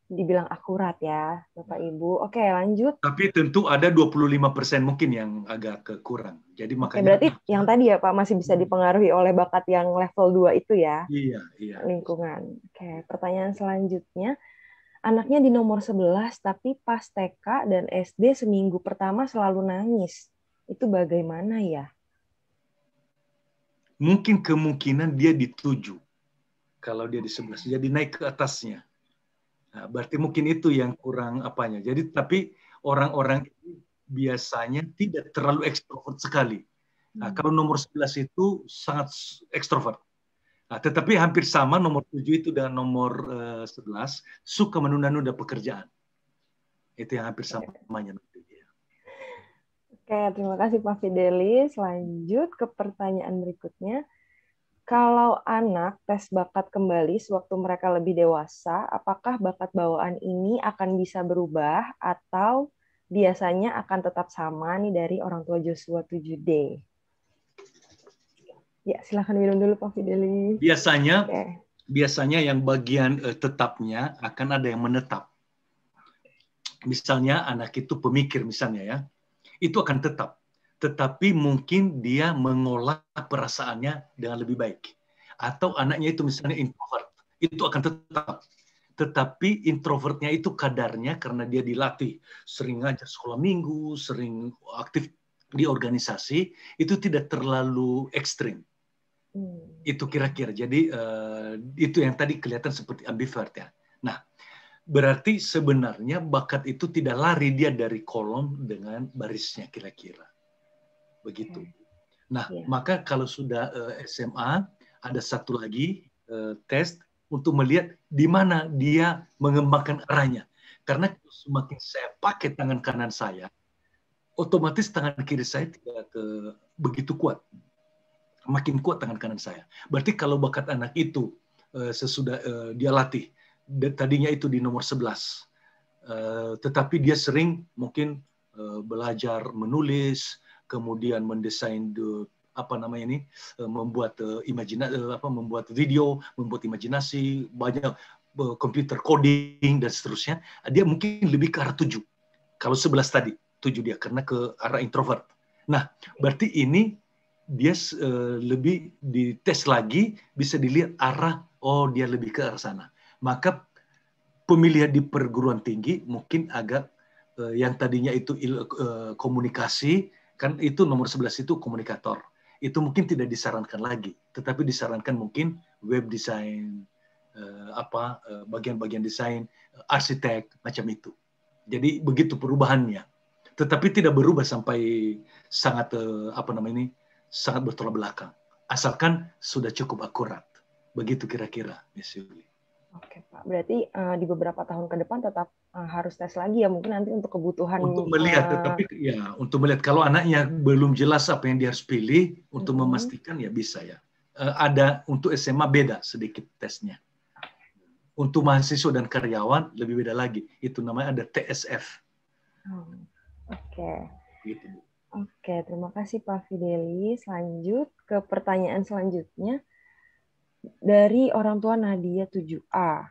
dibilang akurat ya, Bapak Ibu. Oke, lanjut.
Tapi tentu ada 25% mungkin yang agak kurang. Jadi
Oke,
makanya
berarti yang tadi ya Pak masih bisa dipengaruhi oleh bakat yang level 2 itu ya,
iya, iya.
lingkungan. Oke, pertanyaan selanjutnya. Anaknya di nomor 11, tapi pas TK dan SD seminggu pertama selalu nangis. Itu bagaimana ya?
Mungkin kemungkinan dia di 7 kalau dia di 11. Jadi naik ke atasnya. Nah, berarti mungkin itu yang kurang apanya. Jadi tapi orang-orang ini biasanya tidak terlalu ekstrovert sekali. Nah, kalau nomor 11 itu sangat ekstrovert. Nah, tetapi hampir sama nomor 7 itu dengan nomor 11 suka menunda-nunda pekerjaan. Itu yang hampir samanya.
Oke, terima kasih Pak Fidelis. Lanjut ke pertanyaan berikutnya. Kalau anak tes bakat kembali sewaktu mereka lebih dewasa, apakah bakat bawaan ini akan bisa berubah atau biasanya akan tetap sama nih dari orang tua Joshua 7D? Ya, silakan minum dulu Pak Fidelis.
Biasanya yang bagian tetapnya akan ada yang menetap. Misalnya anak itu pemikir misalnya ya, itu akan tetap. Tetapi mungkin dia mengolah perasaannya dengan lebih baik. Atau anaknya itu misalnya introvert, itu akan tetap. Tetapi introvertnya itu kadarnya karena dia dilatih, sering ngajar sekolah minggu, sering aktif di organisasi, itu tidak terlalu ekstrim. Itu kira-kira. Jadi itu yang tadi kelihatan seperti ambivert ya. Nah, berarti sebenarnya bakat itu tidak lari dia dari kolom dengan barisnya kira-kira. Begitu. Nah, maka kalau sudah SMA, ada satu lagi tes untuk melihat di mana dia mengembangkan arahnya. Karena semakin saya pakai tangan kanan saya, otomatis tangan kiri saya tidak begitu kuat. Makin kuat tangan kanan saya. Berarti kalau bakat anak itu sesudah dia latih, tadinya itu di nomor 11, tetapi dia sering mungkin belajar menulis, kemudian mendesain membuat membuat video, membuat imajinasi, banyak komputer coding dan seterusnya. Dia mungkin lebih ke arah 7. Kalau 11 tadi 7 dia karena ke arah introvert. Nah, berarti ini dia lebih dites lagi, bisa dilihat arah, oh dia lebih ke arah sana. Maka pemilihan di perguruan tinggi mungkin agak yang tadinya itu komunikasi, kan itu nomor 11 itu komunikator. Itu mungkin tidak disarankan lagi, tetapi disarankan mungkin web design, bagian-bagian desain, arsitek, macam itu. Jadi begitu perubahannya. Tetapi tidak berubah sampai sangat sangat bertolak belakang. Asalkan sudah cukup akurat. Begitu kira-kira, Miss Yuli.
Oke Pak, berarti di beberapa tahun ke depan tetap harus tes lagi ya, mungkin nanti untuk kebutuhan.
Untuk melihat, tetapi ya untuk melihat kalau anaknya belum jelas apa yang dia harus pilih, untuk memastikan ya bisa ya. Ada untuk SMA beda sedikit tesnya. Untuk mahasiswa dan karyawan lebih beda lagi. Itu namanya ada TSF.
Oke.
Gitu.
Oke, terima kasih Pak Fidelis. Lanjut ke pertanyaan selanjutnya. Dari orang tua Nadia 7A.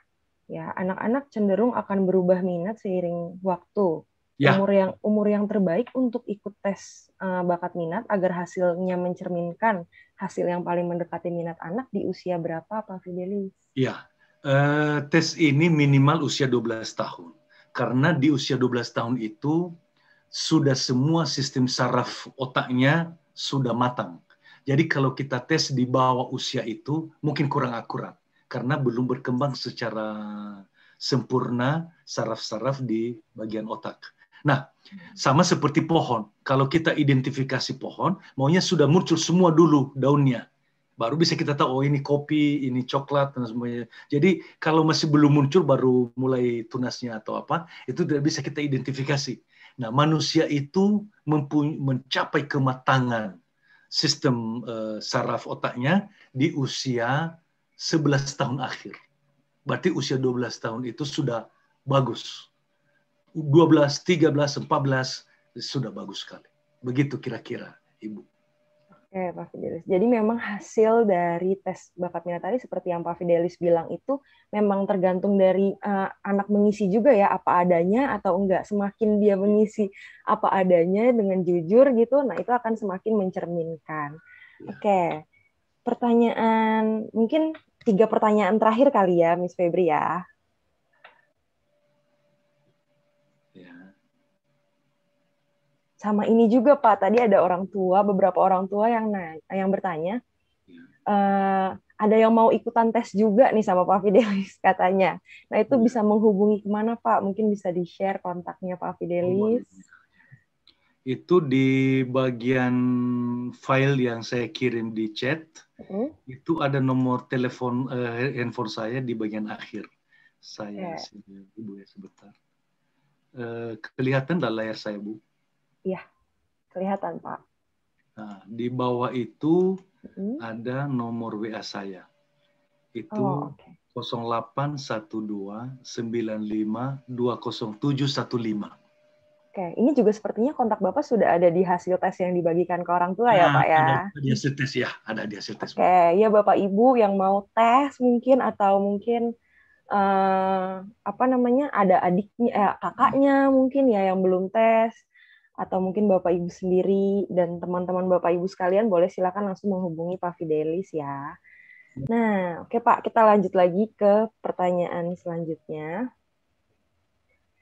Ya, anak-anak cenderung akan berubah minat seiring waktu. Ya. Umur yang terbaik untuk ikut tes bakat minat agar hasilnya mencerminkan hasil yang paling mendekati minat anak di usia berapa, Pak Fidelis?
Ya, tes ini minimal usia 12 tahun. Karena di usia 12 tahun itu sudah semua sistem saraf otaknya sudah matang. Jadi kalau kita tes di bawah usia itu mungkin kurang akurat karena belum berkembang secara sempurna saraf-saraf di bagian otak. Nah, sama seperti pohon. Kalau kita identifikasi pohon, maunya sudah muncul semua dulu daunnya. Baru bisa kita tahu, oh ini kopi, ini coklat, dan semuanya. Jadi kalau masih belum muncul, baru mulai tunasnya atau apa, itu tidak bisa kita identifikasi. Nah, manusia itu mencapai kematangan sistem saraf otaknya di usia 11 tahun akhir. Berarti usia 12 tahun itu sudah bagus. 12, 13, 14 sudah bagus sekali. Begitu kira-kira, Ibu.
Oke, Pak Fidelis. Jadi memang hasil dari tes bakat minat tadi seperti yang Pak Fidelis bilang itu memang tergantung dari anak mengisi juga ya, apa adanya atau enggak. Semakin dia mengisi apa adanya dengan jujur gitu, nah itu akan semakin mencerminkan. Oke, pertanyaan, mungkin 3 pertanyaan terakhir kali ya, Miss Febri ya. Sama ini juga Pak, tadi ada beberapa orang tua yang bertanya, ada yang mau ikutan tes juga nih sama Pak Fidelis katanya. Nah itu bisa menghubungi kemana Pak? Mungkin bisa di-share kontaknya Pak Fidelis.
Itu di bagian file yang saya kirim di chat, itu ada nomor telepon handphone saya di bagian akhir. Saya, Ibu ya sebentar. Kelihatan layar saya, Bu?
Iya, kelihatan, Pak.
Nah, di bawah itu ada nomor WA saya. Itu 081295200715.
Oke, ini juga sepertinya kontak Bapak sudah ada di hasil tes yang dibagikan ke orang tua ya, Pak ya?
Ada di hasil tes ya, ada di hasil tes.
Oke, ya Bapak Ibu yang mau tes mungkin atau mungkin ada adiknya, kakaknya mungkin ya yang belum tes, atau mungkin Bapak Ibu sendiri dan teman-teman Bapak Ibu sekalian boleh silakan langsung menghubungi Pak Fidelis ya. Nah, oke Pak, kita lanjut lagi ke pertanyaan selanjutnya.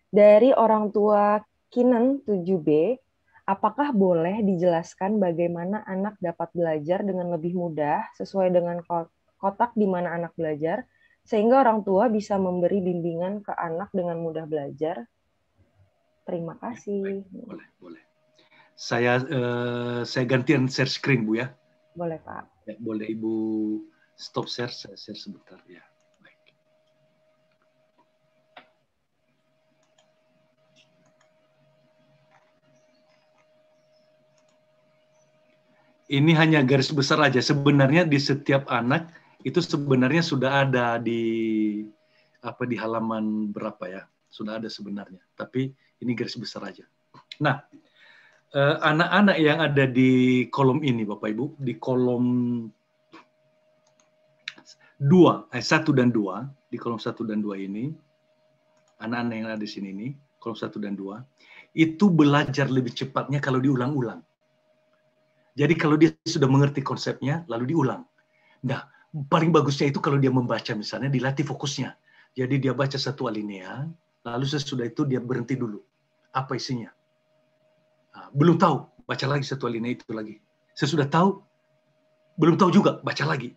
Dari orang tua Kinan 7B, apakah boleh dijelaskan bagaimana anak dapat belajar dengan lebih mudah sesuai dengan kotak di mana anak belajar, sehingga orang tua bisa memberi bimbingan ke anak dengan mudah belajar? Terima kasih.
Boleh. Saya gantian share screen, Bu ya.
Boleh, Pak.
Ya, boleh Ibu stop share, saya share sebentar ya. Baik. Ini hanya garis besar aja. Sebenarnya di setiap anak itu sebenarnya sudah ada di halaman berapa ya? Sudah ada sebenarnya. Tapi ini garis besar aja. Nah, anak-anak yang ada di kolom ini, Bapak Ibu, di kolom 1 dan 2, di kolom 1 dan 2 ini, anak-anak yang ada di sini ini, kolom 1 dan 2, itu belajar lebih cepatnya kalau diulang-ulang. Jadi kalau dia sudah mengerti konsepnya, lalu diulang. Nah, paling bagusnya itu kalau dia membaca misalnya, dilatih fokusnya. Jadi dia baca satu alinea, lalu sesudah itu dia berhenti dulu. Apa isinya? Nah, belum tahu, baca lagi satu alinea itu lagi. Sesudah tahu, belum tahu juga, baca lagi.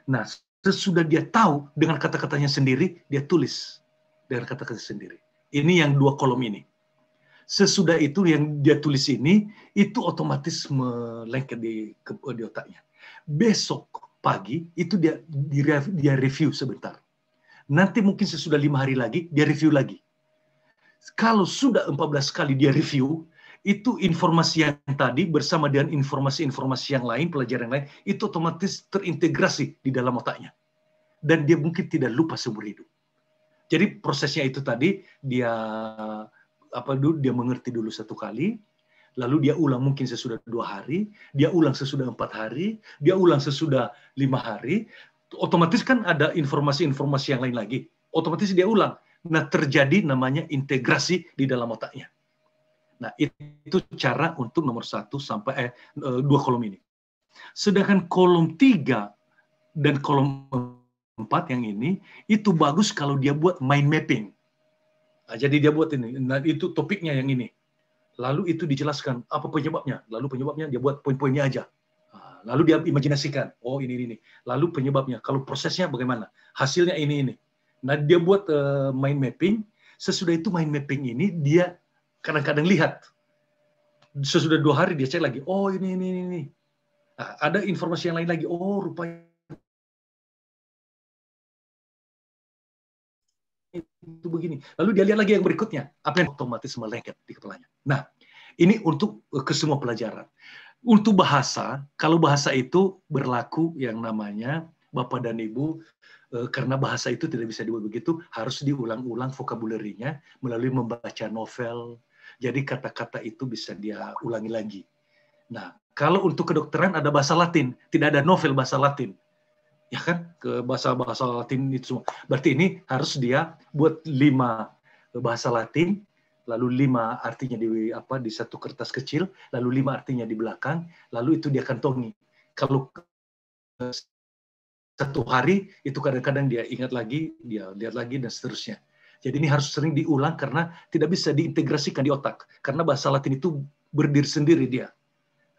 Nah, sesudah dia tahu dengan kata-katanya sendiri, dia tulis dengan kata-kata sendiri. Ini yang 2 kolom ini. Sesudah itu yang dia tulis ini, itu otomatis melengket di otaknya. Besok pagi, itu dia review sebentar. Nanti mungkin sesudah 5 hari lagi, dia review lagi. Kalau sudah 14 kali dia review, itu informasi yang tadi bersama dengan informasi-informasi yang lain, pelajaran yang lain, itu otomatis terintegrasi di dalam otaknya. Dan dia mungkin tidak lupa seumur hidup. Jadi prosesnya itu tadi, dia mengerti dulu 1 kali, lalu dia ulang mungkin sesudah 2 hari, dia ulang sesudah 4 hari, dia ulang sesudah 5 hari, otomatis kan ada informasi-informasi yang lain lagi. Otomatis dia ulang. Nah, terjadi namanya integrasi di dalam otaknya. Nah, itu cara untuk nomor 1 sampai 2 kolom ini. Sedangkan kolom 3 dan kolom 4 yang ini, itu bagus kalau dia buat mind mapping. Nah, jadi dia buat ini, nah itu topiknya yang ini. Lalu itu dijelaskan apa penyebabnya. Lalu penyebabnya dia buat poin-poinnya aja. Nah, lalu dia imajinasikan, oh ini. Lalu penyebabnya, kalau prosesnya bagaimana? Hasilnya ini. Nah, dia buat mind mapping. Sesudah itu mind mapping ini dia kadang-kadang lihat. Sesudah 2 hari dia cek lagi, oh ini. Nah, ada informasi yang lain lagi, oh rupanya itu begini. Lalu dia lihat lagi yang berikutnya, apa yang otomatis melengket di kepalanya. Nah, ini untuk ke semua pelajaran. Untuk bahasa, kalau bahasa itu berlaku yang namanya Bapak dan Ibu, karena bahasa itu tidak bisa dibuat begitu, harus diulang-ulang vokabularinya melalui membaca novel. Jadi kata-kata itu bisa dia ulangi lagi. Nah, Kalau untuk kedokteran ada bahasa Latin, tidak ada novel bahasa Latin. Ya kan, ke bahasa-bahasa Latin itu semua. Berarti ini harus dia buat 5 bahasa Latin, lalu 5 artinya di satu kertas kecil, lalu 5 artinya di belakang, lalu itu dia kantongi. Kalau satu hari itu kadang-kadang dia ingat lagi, dia lihat lagi dan seterusnya. Jadi ini harus sering diulang karena tidak bisa diintegrasikan di otak. Karena bahasa Latin itu berdiri sendiri dia.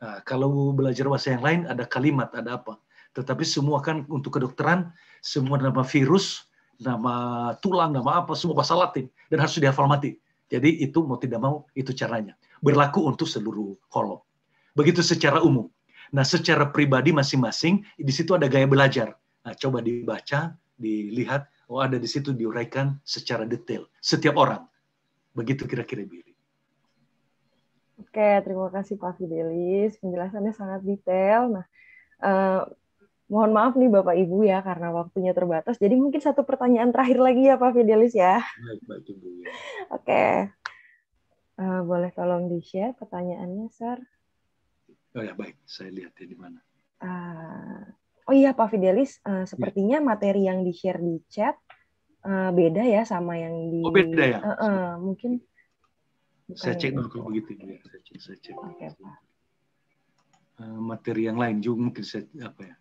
Nah, kalau belajar bahasa yang lain ada kalimat, ada apa. Tetapi semua kan untuk kedokteran, semua nama virus, nama tulang, nama apa, semua bahasa Latin. Dan harus dihafal mati. Jadi itu mau tidak mau, itu caranya. Berlaku untuk seluruh kolom. Begitu secara umum. Nah, secara pribadi masing-masing, di situ ada gaya belajar. Nah, coba dibaca, dilihat, oh ada di situ diuraikan secara detail. Setiap orang. Begitu kira-kira, Billy.
Oke, terima kasih Pak Fidelis. Penjelasannya sangat detail. Nah, mohon maaf nih Bapak Ibu ya, karena waktunya terbatas. Jadi mungkin satu pertanyaan terakhir lagi ya Pak Fidelis ya.
Baik, Ibu. Ya.
Oke. Boleh tolong di-share pertanyaannya, Sir?
Oh ya, baik. Saya lihat ya di mana.
Oh iya Pak Fidelis, sepertinya materi yang di-share di chat beda ya sama yang di...
Oh beda ya?
Mungkin...
Saya cek dulu kalau begitu. Ya. Saya cek.
Oke, Pak.
Materi yang lain juga mungkin saya apa ya?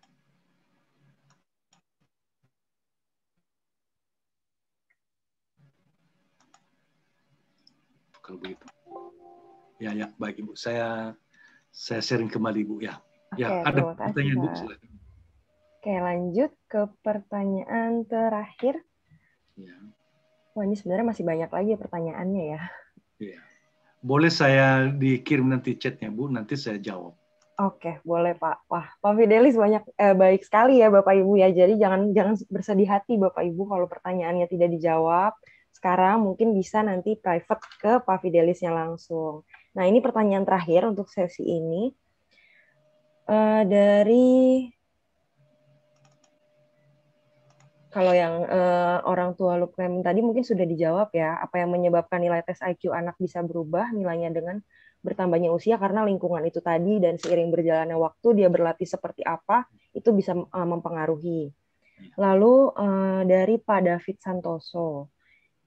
Kalau begitu. Ya, baik Ibu. Saya sharing kembali Ibu ya.
Oke,
ya, ada pertanyaan Ibu, silakan.
Oke, lanjut ke pertanyaan terakhir.
Ya.
Wah, ini sebenarnya masih banyak lagi pertanyaannya ya.
Ya. Boleh saya dikirim nanti chatnya Bu, nanti saya jawab.
Oke, boleh Pak. Wah, Pak Fidelis baik sekali ya Bapak Ibu ya. Jadi jangan bersedih hati Bapak Ibu kalau pertanyaannya tidak dijawab. Sekarang mungkin bisa nanti private ke Pak Fidelisnya langsung. Nah, ini pertanyaan terakhir untuk sesi ini. Kalau yang orang tua Lukman tadi mungkin sudah dijawab ya, apa yang menyebabkan nilai tes IQ anak bisa berubah nilainya dengan bertambahnya usia karena lingkungan itu tadi dan seiring berjalannya waktu dia berlatih seperti apa, itu bisa mempengaruhi. Lalu dari Pak David Santoso,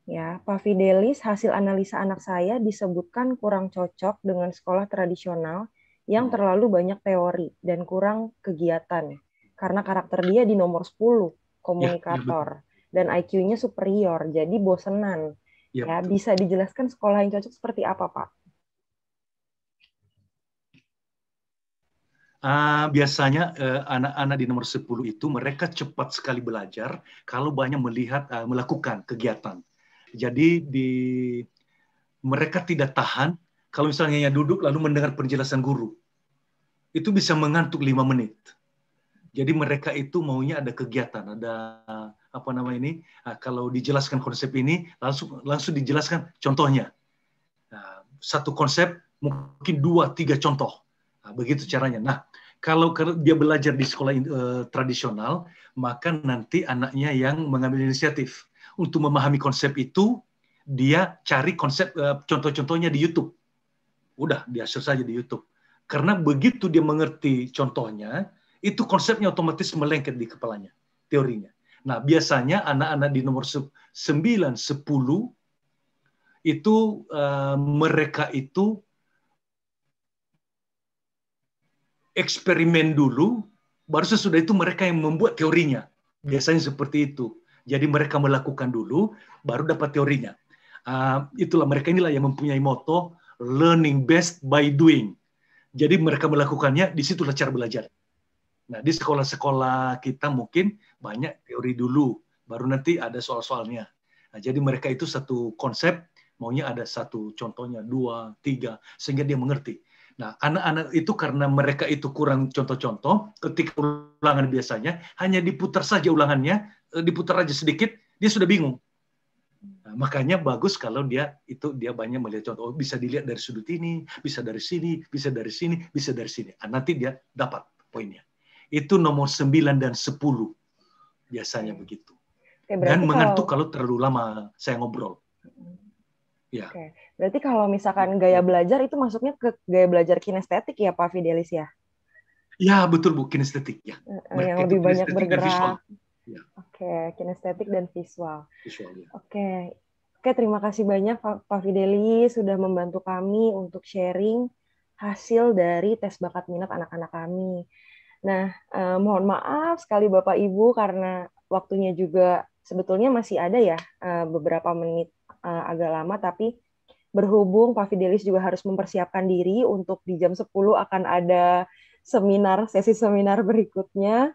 ya Pak Fidelis, hasil analisa anak saya disebutkan kurang cocok dengan sekolah tradisional yang terlalu banyak teori dan kurang kegiatan karena karakter dia di nomor 10. Komunikator dan IQ-nya superior, jadi bosenan. Ya, bisa dijelaskan sekolah yang cocok seperti apa, Pak?
Biasanya anak-anak di nomor 10 itu mereka cepat sekali belajar kalau banyak melakukan kegiatan. Jadi mereka tidak tahan kalau misalnya hanya duduk lalu mendengar penjelasan guru. Itu bisa mengantuk 5 menit. Jadi mereka itu maunya ada kegiatan, ada apa nama ini? Kalau dijelaskan konsep ini, langsung dijelaskan contohnya. Satu konsep mungkin 2-3 contoh. Begitu caranya. Nah, kalau dia belajar di sekolah tradisional, maka nanti anaknya yang mengambil inisiatif untuk memahami konsep itu. Dia cari konsep contoh-contohnya di YouTube. Udah, dia search saja di YouTube. Karena begitu dia mengerti contohnya, itu konsepnya otomatis melengket di kepalanya, teorinya. Nah, biasanya anak-anak di nomor 9, 10, itu mereka itu eksperimen dulu, baru sesudah itu mereka yang membuat teorinya. Biasanya seperti itu. Jadi mereka melakukan dulu, baru dapat teorinya. Itulah mereka inilah yang mempunyai moto, learning best by doing. Jadi mereka melakukannya, disitulah cara belajar. Nah, di sekolah-sekolah kita mungkin banyak teori dulu, baru nanti ada soal-soalnya. Nah, jadi mereka itu satu konsep, maunya ada satu contohnya, 2, 3, sehingga dia mengerti. Nah, anak-anak itu karena mereka itu kurang contoh-contoh, ketika ulangan biasanya, hanya diputar saja ulangannya, diputar aja sedikit, dia sudah bingung. Nah, makanya bagus kalau dia banyak melihat contoh, bisa dilihat dari sudut ini, bisa dari sini, bisa dari sini, bisa dari sini. Nah, nanti dia dapat poinnya. Itu nomor 9 dan 10. Biasanya begitu. Dan mengantuk kalau terlalu lama saya ngobrol. Ya,
Oke. Berarti kalau misalkan gaya belajar itu masuknya ke gaya belajar kinestetik ya Pak Fidelis ya?
ya betul Bu, kinestetik ya.
Yang
Mereka itu
lebih banyak
kinestetik dan visual.
bergerak.
Ya,
Oke, kinestetik dan visual.
visual ya.
Oke. Oke, terima kasih banyak Pak Fidelis sudah membantu kami untuk sharing hasil dari tes bakat minat anak-anak kami. Nah, mohon maaf sekali Bapak Ibu karena waktunya juga sebetulnya masih ada ya beberapa menit agak lama, tapi berhubung Pak Fidelis juga harus mempersiapkan diri untuk di jam 10 akan ada sesi seminar berikutnya.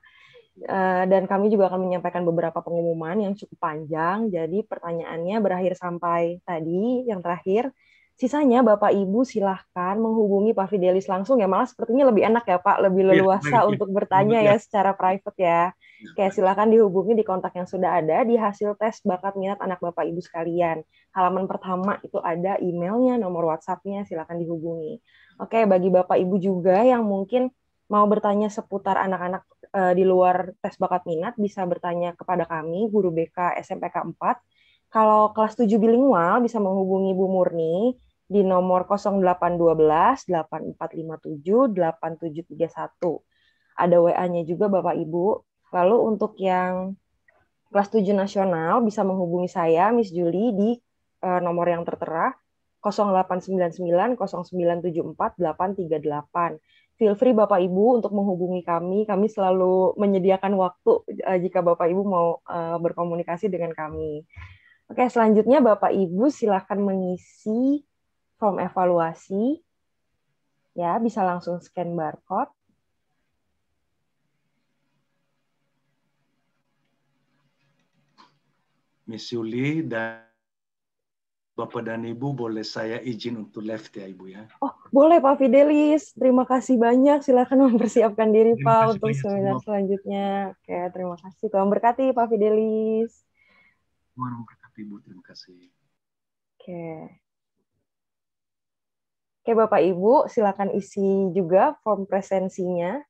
Dan kami juga akan menyampaikan beberapa pengumuman yang cukup panjang. Jadi pertanyaannya berakhir sampai tadi, yang terakhir. Sisanya Bapak Ibu silahkan menghubungi Pak Fidelis langsung ya. Malah sepertinya lebih enak ya Pak, lebih
Ya,
leluasa
baik, ya.
untuk bertanya ya secara private ya.
Ya,
Oke,
baik.
silahkan dihubungi di kontak yang sudah ada di hasil tes bakat minat anak Bapak Ibu sekalian. Halaman pertama itu ada emailnya, nomor WhatsApp-nya, silahkan dihubungi. Oke, bagi Bapak Ibu juga yang mungkin mau bertanya seputar anak-anak di luar tes bakat minat, bisa bertanya kepada kami, guru BK SMPK 4. Kalau kelas 7 bilingual, bisa menghubungi Bu Murni di nomor 0812 8457 8731. Ada WA-nya juga Bapak Ibu. Lalu untuk yang kelas 7 nasional, bisa menghubungi saya, Miss Julie, di nomor yang tertera 0899 0974 838. Feel free Bapak Ibu untuk menghubungi kami. Kami selalu menyediakan waktu jika Bapak Ibu mau berkomunikasi dengan kami. Oke, selanjutnya Bapak Ibu silakan mengisi form evaluasi. Ya, bisa langsung scan barcode.
Miss Yuli dan Bapak dan Ibu, boleh saya izin untuk left ya Ibu ya.
Oh, boleh Pak Fidelis. Terima kasih banyak. Silakan mempersiapkan diri
Terima
Pak
kasih
untuk
banyak
seminar
semua.
selanjutnya. Oke, terima kasih. Tuhan berkati Pak Fidelis.
Tuhan memberkati Ibu. Terima kasih.
Oke. Oke, Bapak Ibu, silakan isi juga form presensinya.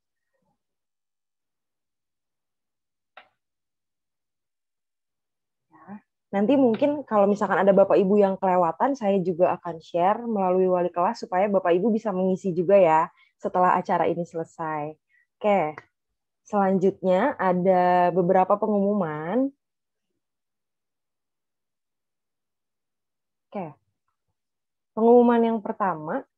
Nanti mungkin kalau misalkan ada Bapak Ibu yang kelewatan, saya juga akan share melalui wali kelas supaya Bapak Ibu bisa mengisi juga ya setelah acara ini selesai. Oke, selanjutnya ada beberapa pengumuman. Oke, pengumuman yang pertama,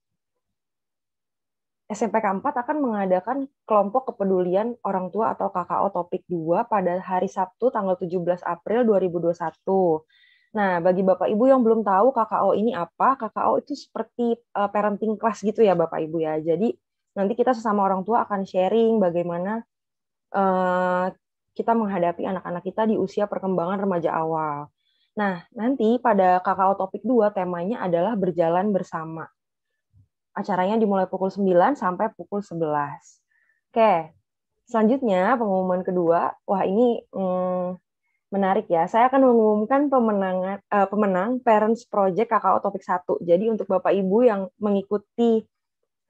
SMPK 4 akan mengadakan kelompok kepedulian orang tua atau KKO topik 2 pada hari Sabtu tanggal 17 April 2021. Nah, bagi Bapak Ibu yang belum tahu KKO ini apa, KKO itu seperti parenting class gitu ya Bapak Ibu ya. Jadi nanti kita sesama orang tua akan sharing bagaimana kita menghadapi anak-anak kita di usia perkembangan remaja awal. Nah, nanti pada KKO topik 2 temanya adalah berjalan bersama. Acaranya dimulai pukul 9 sampai pukul 11. Oke, selanjutnya pengumuman kedua. Wah, ini menarik ya. Saya akan mengumumkan pemenang Parents Project KKO Topik 1. Jadi untuk Bapak Ibu yang mengikuti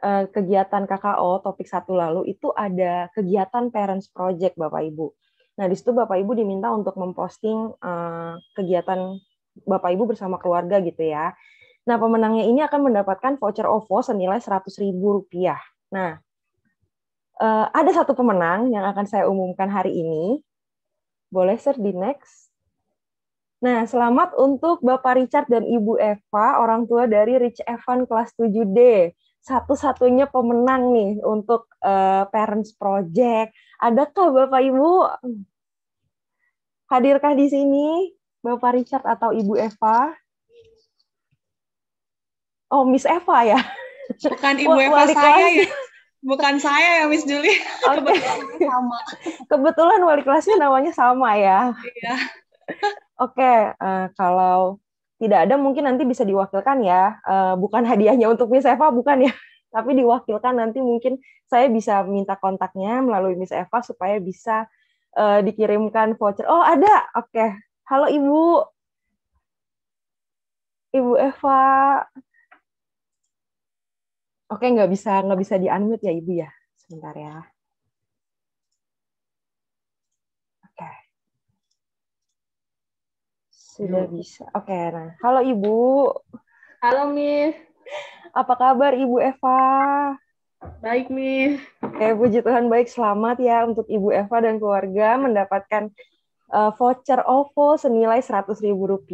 kegiatan KKO Topik 1 lalu, itu ada kegiatan Parents Project Bapak Ibu. Nah, di situ Bapak Ibu diminta untuk memposting kegiatan Bapak Ibu bersama keluarga gitu ya. Nah, pemenangnya ini akan mendapatkan voucher OVO senilai Rp100.000. Nah, ada satu pemenang yang akan saya umumkan hari ini. Boleh, Sir, di next. Nah, selamat untuk Bapak Richard dan Ibu Eva, orang tua dari Rich Evan kelas 7D. Satu-satunya pemenang nih untuk Parents Project. Adakah Bapak Ibu? Hadirkah di sini Bapak Richard atau Ibu Eva? Oh, Miss Eva ya?
Bukan Ibu Eva saya ya. Bukan saya ya, Miss Julie.
Okay.
Kebetulan sama.
Kebetulan wali kelasnya namanya sama ya.
Iya.
Oke, kalau tidak ada mungkin nanti bisa diwakilkan ya. Bukan hadiahnya untuk Miss Eva, bukan ya. Tapi diwakilkan nanti mungkin saya bisa minta kontaknya melalui Miss Eva supaya bisa dikirimkan voucher. Oh, ada. Oke. Halo Ibu. Ibu Eva. Oke, nggak bisa di-unmute ya Ibu ya. Sebentar ya. Oke. Sudah bisa. Oke, nah. Halo Ibu.
Halo, Miss.
Apa kabar Ibu Eva?
Baik, Miss.
Puji Tuhan baik, selamat ya untuk Ibu Eva dan keluarga mendapatkan voucher OVO senilai Rp100.000.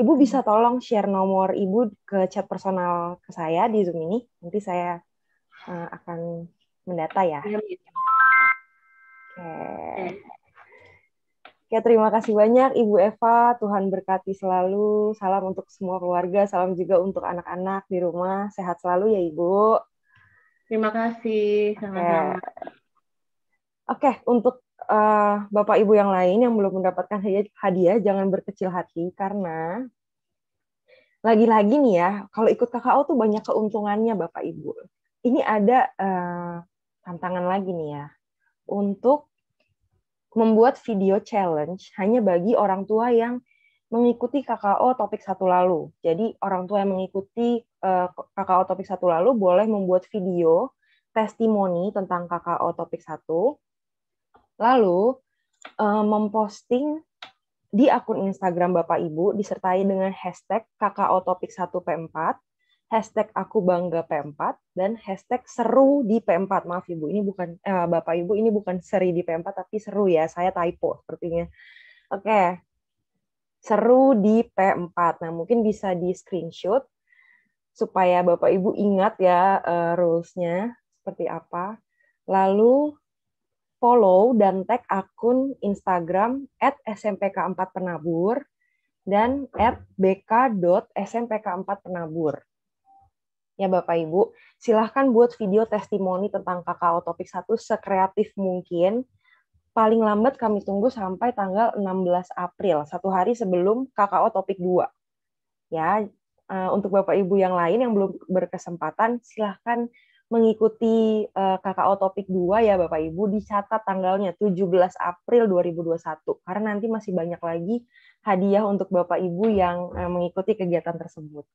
Ibu bisa tolong share nomor Ibu ke chat personal ke saya di Zoom ini. Nanti saya akan mendata ya.
Iya, Miss.
Oke, terima kasih banyak Ibu Eva. Tuhan berkati selalu. Salam untuk semua keluarga. Salam juga untuk anak-anak di rumah. Sehat selalu ya Ibu.
Terima kasih. Sama-sama.
Oke, untuk Bapak Ibu yang lain yang belum mendapatkan hadiah, jangan berkecil hati karena lagi-lagi nih ya, kalau ikut KKO tuh banyak keuntungannya Bapak Ibu. Ini ada tantangan lagi nih ya, untuk membuat video challenge hanya bagi orang tua yang mengikuti KKO topik 1 lalu. Jadi orang tua yang mengikuti KKO topik 1 lalu boleh membuat video testimoni tentang KKO topik 1, lalu memposting di akun Instagram Bapak Ibu disertai dengan hashtag KKO topik 1 P4, hashtag aku bangga P4, dan hashtag seru di P4. Maaf Ibu, ini bukan Bapak Ibu, ini bukan seri di P4 tapi seru ya, saya typo sepertinya. Oke. Seru di P4. Nah, mungkin bisa di screenshot supaya Bapak Ibu ingat ya rules-nya seperti apa. Lalu follow dan tag akun Instagram @smpk4penabur dan @bk.smpk4penabur. Ya Bapak Ibu, silahkan buat video testimoni tentang KKO topik 1 sekreatif mungkin. Paling lambat kami tunggu sampai tanggal 16 April, 1 hari sebelum KKO topik 2. Ya, untuk Bapak Ibu yang lain yang belum berkesempatan, silahkan mengikuti KKO topik 2 ya Bapak Ibu, dicatat tanggalnya 17 April 2021, karena nanti masih banyak lagi hadiah untuk Bapak Ibu yang mengikuti kegiatan tersebut.